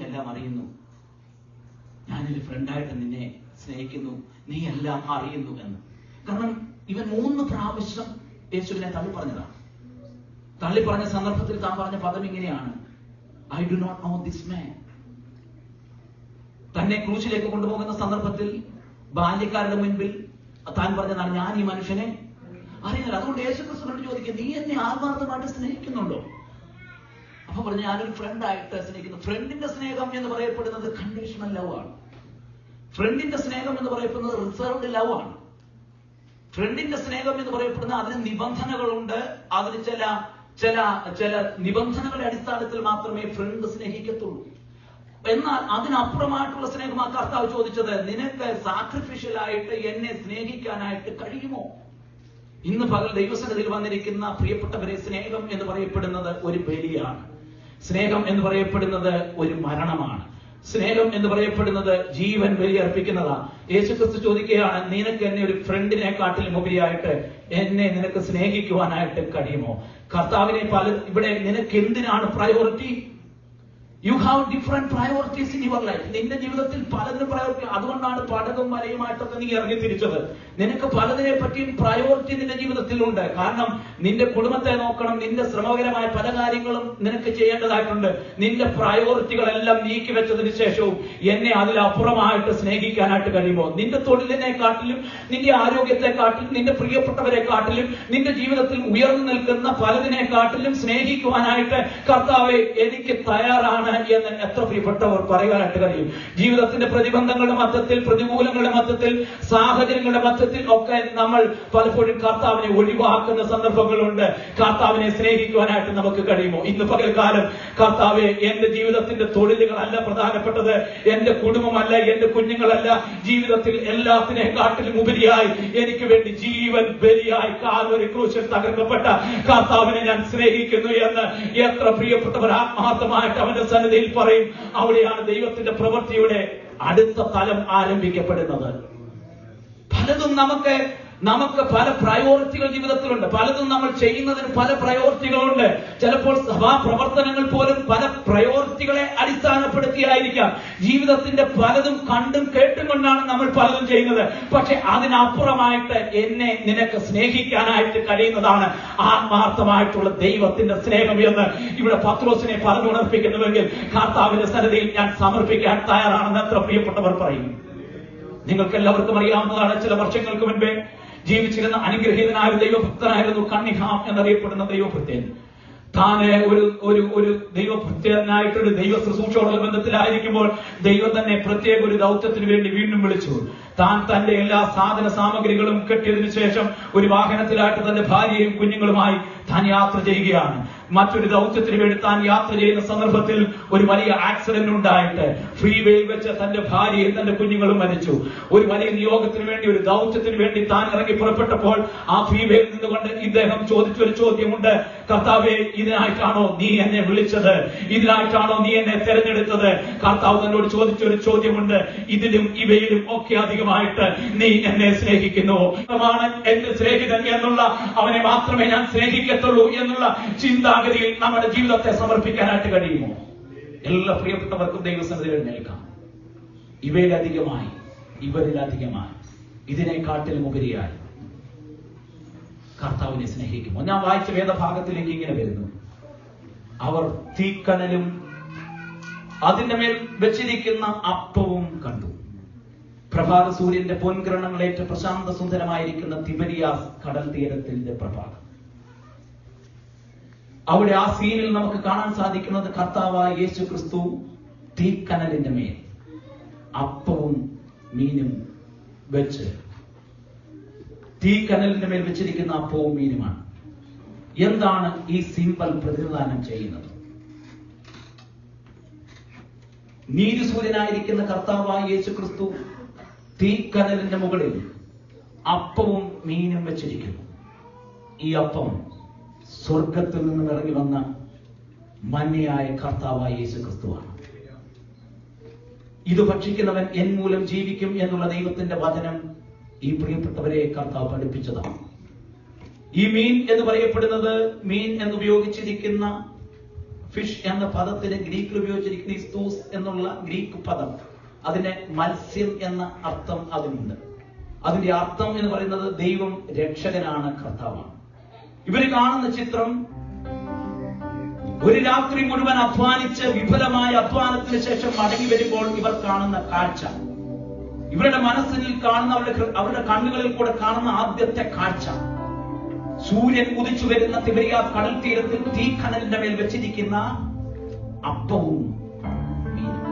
എല്ലാം അറിയുന്നു. ഞാനൊരു ഫ്രണ്ടായിട്ട് നിന്നെ സ്നേഹിക്കുന്നു, നീ എല്ലാം അറിയുന്നു എന്ന്. കാരണം ഇവൻ 3 പ്രാവശ്യം യേശുവിനെ തള്ളി പറഞ്ഞതാണ്. തള്ളി പറഞ്ഞ സന്ദർഭത്തിൽ താൻ പറഞ്ഞ പദം ഇങ്ങനെയാണ്, I do not know this man. തന്നെ ക്രൂശിലേക്ക് കൊണ്ടുപോകുന്ന സന്ദർഭത്തിൽ ബാല്യക്കാരുടെ മുൻപിൽ താൻ പറഞ്ഞതാണ്, ഞാൻ ഈ മനുഷ്യനെ അറിയില്ല. അതുകൊണ്ട് യേശു ക്രിസ്തുവിനോട് ചോദിക്കുക, നീ എന്നെ ആത്മാർത്ഥമായിട്ട് സ്നേഹിക്കുന്നുണ്ടോ? അപ്പൊ പറഞ്ഞു, ഞാനൊരു ഫ്രണ്ടായിട്ട് സ്നേഹിക്കുന്നു. ഫ്രണ്ടിന്റെ സ്നേഹം എന്ന് പറയപ്പെടുന്നത് കണ്ടീഷണൽ ലവ് ആണ്. ഫ്രണ്ടിന്റെ സ്നേഹം എന്ന് പറയപ്പെടുന്നത് റിസർവ്ഡ് ലവ് ആണ്. ഫ്രണ്ടിന്റെ സ്നേഹം എന്ന് പറയപ്പെടുന്ന അതിന് നിബന്ധനകളുണ്ട്. അതിന് ചില ചില ചില നിബന്ധനകളുടെ അടിസ്ഥാനത്തിൽ മാത്രമേ ഫ്രണ്ട് സ്നേഹിക്കത്തുള്ളൂ. എന്നാൽ അതിനപ്പുറമായിട്ടുള്ള സ്നേഹം ആ കർത്താവ് ചോദിച്ചത്, നിനക്ക് സാക്രിഫിഷ്യൽ ആയിട്ട് എന്നെ സ്നേഹിക്കാനായിട്ട് കഴിയുമോ? ഇന്ന് പകൽ ദൈവസന്നിധിയിൽ വന്നിരിക്കുന്ന പ്രിയപ്പെട്ടവരെ, സ്നേഹം എന്ന് പറയപ്പെടുന്നത് ഒരു ബലിയാണ്. സ്നേഹം എന്ന് പറയപ്പെടുന്നത് ഒരു മരണമാണ്. സ്നേഹം എന്ന് പറയപ്പെടുന്നത് ജീവൻ ബലിയർപ്പിക്കുന്നതാണ്. യേശുക്രിസ്തു ചോദിക്കുകയാണ്, നിനക്ക് എന്നെ ഒരു ഫ്രണ്ടിനെക്കാട്ടിലും ഉപരിയായിട്ട് എന്നെ നിനക്ക് സ്നേഹിക്കുവാനായിട്ട് കഴിയുമോ? കർത്താവിനെ ഇവിടെ നിനക്ക് എന്തിനാണ് priority? You have different priorities in your life. നിന്റെ ജീവിതത്തിൽ പലതിനും പ്രയോറിറ്റി. അതുകൊണ്ടാണ് പടകും മലയുമായിട്ടൊക്കെ നീ ഇറങ്ങി തിരിച്ചത്. നിനക്ക് പലതിനെ പറ്റിയും പ്രയോറിറ്റി നിന്റെ ജീവിതത്തിലുണ്ട്. കാരണം നിന്റെ കുടുംബത്തെ നോക്കണം, നിന്റെ ശ്രമകരമായ പല കാര്യങ്ങളും നിനക്ക് ചെയ്യേണ്ടതായിട്ടുണ്ട്. നിന്റെ പ്രയോറിറ്റികളെല്ലാം നീക്കി വെച്ചതിന് ശേഷവും എന്നെ അതിലപ്പുറമായിട്ട് സ്നേഹിക്കാനായിട്ട് കഴിയുമോ? നിന്റെ തൊഴിലിനെക്കാട്ടിലും നിന്റെ ആരോഗ്യത്തെക്കാട്ടിലും നിന്റെ പ്രിയപ്പെട്ടവരെക്കാട്ടിലും നിന്റെ ജീവിതത്തിൽ ഉയർന്നു നിൽക്കുന്ന പലതിനെക്കാട്ടിലും സ്നേഹിക്കുവാനായിട്ട് കർത്താവേ എനിക്ക് തയ്യാറാണ് എന്ന് എത്ര പ്രിയപ്പെട്ടവർ പറയാനായിട്ട് കഴിയും? ജീവിതത്തിന്റെ പ്രതിബന്ധങ്ങളുടെ മധ്യത്തിൽ, പ്രതികൂലങ്ങളുടെ മധ്യത്തിൽ, സാഹചര്യങ്ങളുടെ മധ്യത്തിൽ ഒക്കെ നമ്മൾ പലപ്പോഴും കർത്താവിനെ ഒഴിവാക്കുന്ന സന്ദർഭങ്ങളുണ്ട്. കർത്താവിനെ സ്നേഹിക്കുവാനായിട്ട് നമുക്ക് കഴിയുമോ? ഇന്ന് പകൽക്കാലം കർത്താവെ, എന്റെ ജീവിതത്തിന്റെ തൊഴിലുകളല്ല പ്രധാനപ്പെട്ടത്, എന്റെ കുടുംബമല്ല, എന്റെ കുഞ്ഞുങ്ങളല്ല, ജീവിതത്തിൽ എല്ലാത്തിനെക്കാട്ടിലും ഉപരിയായി എനിക്ക് വേണ്ടി ജീവൻ ബലിയായി കാൽവരി ക്രൂശിൽ തകർക്കപ്പെട്ട കർത്താവിനെ ഞാൻ സ്നേഹിക്കുന്നു എന്ന് എത്ര പ്രിയപ്പെട്ടവർ ആത്മാർത്ഥമായിട്ട് അവന്റെ സന്നിധിയിൽ പറയും. അവിടെയാണ് ദൈവത്തിന്റെ പ്രവൃത്തിയുടെ അടുത്ത തലം ആരംഭിക്കപ്പെടുന്നത്. പലതും നമുക്ക് പല പ്രയോറിറ്റികൾ ജീവിതത്തിലുണ്ട്. പലതും നമ്മൾ ചെയ്യുന്നതിന് പല പ്രയോറിറ്റികളുണ്ട്. ചിലപ്പോൾ സഭാ പ്രവർത്തനങ്ങൾ പോലും പല പ്രയോറിറ്റികളെ അടിസ്ഥാനപ്പെടുത്തിയായിരിക്കാം. ജീവിതത്തിന്റെ പലതും കണ്ടും കേട്ടും കൊണ്ടാണ് നമ്മൾ പലതും ചെയ്യുന്നത്. പക്ഷെ അതിനപ്പുറമായിട്ട് എന്നെ നിനക്ക് സ്നേഹിക്കാനായിട്ട് കഴിയുന്നതാണ് ആത്മാർത്ഥമായിട്ടുള്ള ദൈവത്തിന്റെ സ്നേഹം എന്ന് ഇവിടെ പത്രോസിനെ പറഞ്ഞുണർപ്പിക്കുന്നുവെങ്കിൽ കർത്താവിന്റെ സന്നിധിയിൽ ഞാൻ സമർപ്പിക്കാൻ തയ്യാറാണെന്ന് എത്ര പ്രിയപ്പെട്ടവർ പറയും. നിങ്ങൾക്ക് എല്ലാവർക്കും അറിയാവുന്നതാണ്, ചില വർഷങ്ങൾക്ക് മുൻപേ ജീവിച്ചിരുന്ന അനുഗ്രഹീതനായ ദൈവഭക്തനായിരുന്നു കണ്ണിഹാം എന്നറിയപ്പെടുന്ന ദൈവഭക്തൻ. താന് ഒരു ദൈവഭക്തനായിട്ടൊരു ദൈവ ശുശ്രൂഷയോടുള്ള ബന്ധത്തിലായിരിക്കുമ്പോൾ ദൈവം തന്നെ പ്രത്യേക ഒരു ദൗത്യത്തിന് വേണ്ടി വീണ്ടും വിളിച്ചു. താൻ തന്റെ എല്ലാ സാധന സാമഗ്രികളും കെട്ടിയതിനു ശേഷം ഒരു വാഹനത്തിലായിട്ട് തന്റെ ഭാര്യയും കുഞ്ഞുങ്ങളുമായി താൻ യാത്ര ചെയ്യുകയാണ്. മറ്റൊരു ദൗത്യത്തിന് വേണ്ടി താൻ യാത്ര ചെയ്യുന്ന സന്ദർഭത്തിൽ ഒരു വലിയ ആക്സിഡന്റ് ഉണ്ടായിട്ട് ഫ്രീവേയിൽ വെച്ച് തന്റെ ഭാര്യയും തന്റെ കുഞ്ഞുങ്ങളും മരിച്ചു. ഒരു വലിയ നിയോഗത്തിന് വേണ്ടി, ഒരു ദൗത്യത്തിന് വേണ്ടി താൻ ഇറങ്ങി പുറപ്പെട്ടപ്പോൾ ആ ഫ്രീവേയിൽ നിന്നുകൊണ്ട് ഇദ്ദേഹം ചോദിച്ചൊരു ചോദ്യമുണ്ട്, കർത്താവേ, ഇതിനായിട്ടാണോ നീ എന്നെ വിളിച്ചത്? ഇതിനായിട്ടാണോ നീ എന്നെ തെരഞ്ഞെടുത്തത്? കർത്താവ് തന്നോട് ചോദിച്ചൊരു ചോദ്യമുണ്ട്, ഇതിലും ഇവയിലും ഒക്കെ അധികമായിട്ട് നീ എന്നെ സ്നേഹിക്കുന്നു? എന്റെ സ്നേഹിതൻ എന്നുള്ള അവനെ മാത്രമേ ഞാൻ സ്നേഹിക്കത്തുള്ളൂ എന്നുള്ള ചിന്താഗതിയിൽ നമ്മുടെ ജീവിതത്തെ സമർപ്പിക്കാനായിട്ട് കഴിയുമോ? എല്ലാ പ്രിയപ്പെട്ടവർക്കും ദൈവസന്നിധിയിൽ എഴുന്നേൽക്കാം. ഇവയിലധികമായി, ഇവരിലധികമായി, ഇതിനെക്കാട്ടിലും ഉപരിയായി കർത്താവിനെ സ്നേഹിക്കുമോ? ഞാൻ വായിച്ച വേദഭാഗത്തിലേക്ക് ഇങ്ങനെ വരുന്നു, അവർ തീക്കനലും അതിന്റെ മേൽ വെച്ചിരിക്കുന്ന അപ്പവും കണ്ടു. പ്രഭാത സൂര്യന്റെ പൊൻകിരണങ്ങളേറ്റ് പ്രശാന്ത സുന്ദരമായിരിക്കുന്ന തിബരിയാസ് കടൽ തീരത്തിന്റെ പ്രഭാതം. അവിടെ ആ സീനിൽ നമുക്ക് കാണാൻ സാധിക്കുന്നത് കർത്താവായ യേശു ക്രിസ്തു തീക്കനലിന്റെ മേൽ അപ്പവും മീനും വെച്ച്, തീക്കനലിന്റെ മേൽ വെച്ചിരിക്കുന്ന അപ്പവും മീനുമാണ്. എന്താണ് ഈ സിംബൽ പ്രതിനിധാനം ചെയ്യുന്നത്? നീതിസൂര്യനായിരിക്കുന്ന കർത്താവായ യേശു ക്രിസ്തു തീക്കനലിന്റെ മുകളിൽ അപ്പവും മീനും വെച്ചിരിക്കുന്നു. ഈ അപ്പം സ്വർഗത്തിൽ നിന്നും ഇറങ്ങി വന്ന മന്യയായ കർത്താവായ യേശു ക്രിസ്തുവാണ്. ഇത് ഭക്ഷിക്കുന്നവൻ എൻ മൂലം ജീവിക്കും എന്നുള്ള ദൈവത്തിന്റെ വചനം ഈ പ്രിയപ്പെട്ടവരെ കർത്താവ് പഠിപ്പിച്ചതാണ്. ഈ മീൻ എന്ന് പറയപ്പെടുന്നത്, മീൻ എന്നുപയോഗിച്ചിരിക്കുന്ന ഫിഷ് എന്ന പദത്തിന് ഗ്രീക്കിൽ ഉപയോഗിച്ചിരിക്കുന്ന ഇസ്തൂസ് എന്നുള്ള ഗ്രീക്ക് പദം, അതിന് മത്സ്യം എന്ന അർത്ഥം അതിനുണ്ട്. അതിന്റെ അർത്ഥം എന്ന് പറയുന്നത് ദൈവം രക്ഷകനാണ്, കർത്താവാണ്. ഇവര് കാണുന്ന ചിത്രം ഒരു രാത്രി മുഴുവൻ അധ്വാനിച്ച് വിഫലമായ അധ്വാനത്തിന് ശേഷം മടങ്ങി വരുമ്പോൾ ഇവർ കാണുന്ന കാഴ്ച, ഇവരുടെ മനസ്സിൽ കാണുന്ന അവരുടെ കണ്ണുകളിൽ കൂടെ കാണുന്ന ആദ്യത്തെ കാഴ്ച, സൂര്യൻ ഉദിച്ചു വരുന്ന തിബരിയാസ് കടൽ തീരത്തിൽ തീക്കനലിന്റെ മേൽ വെച്ചിരിക്കുന്ന അപ്പവും മീനും,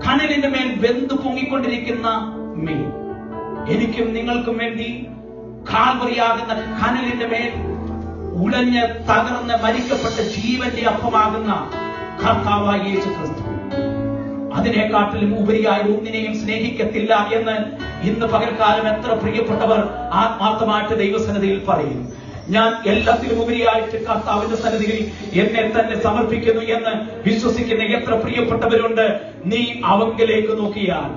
കനലിന്റെ മേൽ വെന്തു പൊങ്ങിക്കൊണ്ടിരിക്കുന്ന മീൻ. എനിക്കും നിങ്ങൾക്കും വേണ്ടി കാൽവറിയാകുന്ന കനലിന്റെ മേൽ ഉടഞ്ഞ് തകർന്ന് മരിക്കപ്പെട്ട ജീവന്റെ അപ്പമാകുന്ന കർത്താവായ യേശു ക്രിസ്തു അതിനെക്കാട്ടിലും ഉപരിയായ ഒന്നിനെയും സ്നേഹിക്കത്തില്ല എന്ന് ഇന്ന് പകൽക്കാലം എത്ര പ്രിയപ്പെട്ടവർ ആത്മാർത്ഥമായിട്ട് ദൈവസന്നിധിയിൽ പറയും. ഞാൻ എല്ലാത്തിലും ഉപരിയായിട്ട് കർത്താവിന്റെ സന്നിധിയിൽ എന്നെ തന്നെ സമർപ്പിക്കുന്നു എന്ന് വിശ്വസിക്കുന്ന എത്ര പ്രിയപ്പെട്ടവരുണ്ട്. നീ അവങ്കിലേക്ക് നോക്കിയാൽ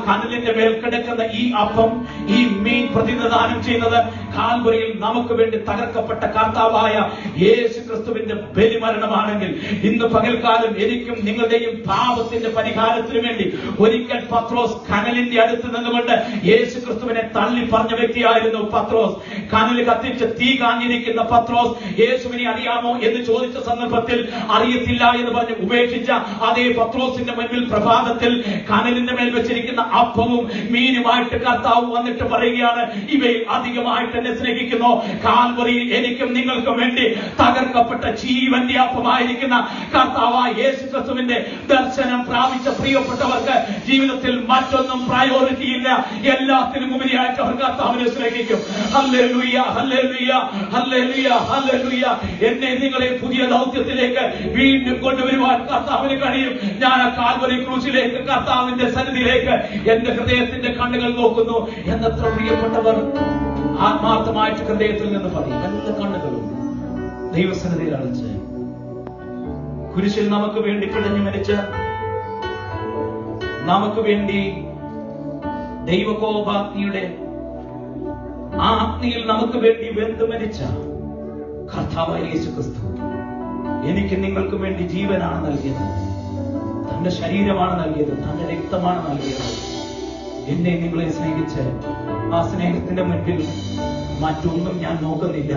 കനലിന്റെ മേൽ കിടക്കുന്ന ഈ അപ്പം, ഈ മീൻ പ്രതിനിധാനം ചെയ്യുന്നത് കാൽവരിയിൽ നമുക്ക് വേണ്ടി തകർക്കപ്പെട്ട കർത്താവായ യേശു ക്രിസ്തുവിന്റെ ബലിമരണമാണെങ്കിൽ, ഇന്ന് പകൽക്കാലം എനിക്കും നിങ്ങളുടെയും പാപത്തിന്റെ പരിഹാരത്തിനു വേണ്ടി ഒരിക്കൽ പത്രോസ് കനലിന്റെ അടുത്ത് നിന്നുകൊണ്ട് യേശു ക്രിസ്തുവിനെ തള്ളി പറഞ്ഞ വ്യക്തിയായിരുന്നു പത്രോസ്. കനൽ കത്തിച്ച് തീ കാഞ്ഞിരിക്കുന്ന പത്രോസ് യേശുവിനെ അറിയാമോ എന്ന് ചോദിച്ച സന്ദർഭത്തിൽ അറിയത്തില്ല എന്ന് പറഞ്ഞ് ഉപേക്ഷിച്ച അതേ പത്രോസിന്റെ മുൻപിൽ പ്രഭാതത്തിൽ കനലിന്റെ മേൽ വെച്ചിരിക്കുന്ന അപ്പവും മീനുമായിട്ട് കർത്താവ് വന്നിട്ട് പറയുകയാണ്, ഇവയിൽ അധികമായിട്ട് എന്നെ സ്നേഹിക്കുന്നു. കാൽവറിയിൽ എനിക്കും നിങ്ങൾക്കും വേണ്ടി തകർക്കപ്പെട്ട ജീവന്റെ അപ്പമായിരിക്കുന്ന കർത്താവായ യേശു ക്രിസ്തുവിന്റെ ദർശനം പ്രാപിച്ച പ്രിയപ്പെട്ടവർക്ക് ജീവിതത്തിൽ മറ്റൊന്നും പ്രയോറിറ്റി ഇല്ല. എല്ലാത്തിനും ഉപരിയായിട്ട് അവർ കർത്താവിനെ സ്നേഹിക്കും. Hallelujah, hallelujah, hallelujah, hallelujah. എന്നെ നിങ്ങളെ പുതിയ ദൗത്യത്തിലേക്ക് വീണ്ടും കൊണ്ടുവരുവാൻ കർത്താവിന് കഴിയും. ഞാൻ ആ കാൽവരി ക്രൂശിലേക്ക്, കർത്താവിന്റെ സന്നിധിയിലേക്ക് എന്റെ ഹൃദയത്തിന്റെ കണ്ണുകൾ നോക്കുന്നു എന്നത്ര പ്രിയപ്പെട്ടവർ ആത്മാർത്ഥമായിട്ട് ഹൃദയത്തിൽ നിന്ന് പറയും. എല്ലാ കണ്ണുകളും ദൈവസന്നിധിയിൽ അടച്ച് കുരിശിൽ നമുക്ക് വേണ്ടി പിടഞ്ഞു മരിച്ച, നമുക്ക് വേണ്ടി ദൈവകോപാഗ്നിയുടെ ആ അഗ്നിയിൽ നമുക്ക് വേണ്ടി വെന്തു മരിച്ച കർത്താവായ യേശു ക്രിസ്തു എനിക്ക് നിങ്ങൾക്ക് വേണ്ടി ജീവനാണ് നൽകിയത്, തന്റെ ശരീരമാണ് നൽകിയത്, തന്റെ രക്തമാണ് നൽകിയത്. എന്നെ നിങ്ങളെ സ്നേഹിച്ച് ആ സ്നേഹത്തിന്റെ മുൻപിൽ മറ്റൊന്നും ഞാൻ നോക്കുന്നില്ല,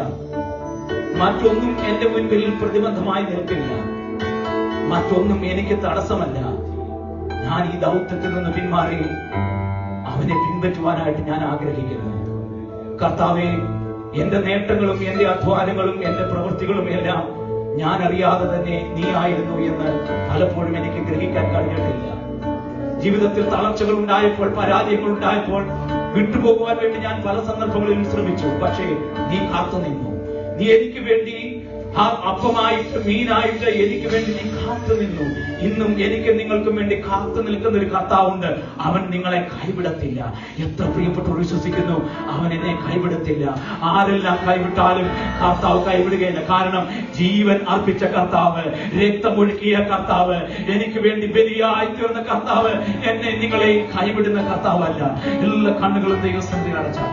മറ്റൊന്നും എന്റെ മുൻപിൽ പ്രതിബന്ധമായി നിൽക്കില്ല, മറ്റൊന്നും എനിക്ക് തടസ്സമല്ല. ഞാൻ ഈ ദൗത്യത്തിൽ നിന്ന് പിന്മാറി അവനെ പിൻപറ്റുവാനായിട്ട് ഞാൻ ആഗ്രഹിക്കുന്നു. കർത്താവേ, എന്റെ നേട്ടങ്ങളും എന്റെ അധ്വാനങ്ങളും എന്റെ പ്രവൃത്തികളും എല്ലാം ഞാൻ അറിയാതെ തന്നെ നീ ആയിരുന്നു എന്ന് പലപ്പോഴും എനിക്ക് ഗ്രഹിക്കാൻ കഴിഞ്ഞിട്ടില്ല. ജീവിതത്തിൽ തളർച്ചകൾ ഉണ്ടായപ്പോൾ, പരാജയങ്ങൾ ഉണ്ടായപ്പോൾ വിട്ടുപോകുവാൻ വേണ്ടി ഞാൻ പല സന്ദർഭങ്ങളിലും ശ്രമിച്ചു. പക്ഷേ നീ കാത്തു നിന്നു. നീ എനിക്ക് വേണ്ടി ആ അപ്പമായിട്ട്, മീനായിട്ട് എനിക്ക് വേണ്ടി നീ കാത്തു നിന്നു. ഇന്നും എനിക്ക് നിങ്ങൾക്കും വേണ്ടി കാത്തു നിൽക്കുന്ന ഒരു കർത്താവുണ്ട്. അവൻ നിങ്ങളെ കൈവിടത്തില്ല. എത്ര പ്രിയപ്പെട്ടവർ വിശ്വസിക്കുന്നു അവൻ എന്നെ കൈവിടത്തില്ല. ആരെല്ലാം കൈവിട്ടാലും കർത്താവ് കൈവിടുകയില്ല. കാരണം ജീവൻ അർപ്പിച്ച കർത്താവ്, രക്തമൊഴുക്കിയ കർത്താവ്, എനിക്ക് വേണ്ടി ബലിയായി തീർന്ന കർത്താവ് എന്നെ നിങ്ങളെ കൈവിടുന്ന കർത്താവല്ല. എല്ലാ കണ്ണുകളും ദൈവസന്നിധിയിൽ അടച്ചാൽ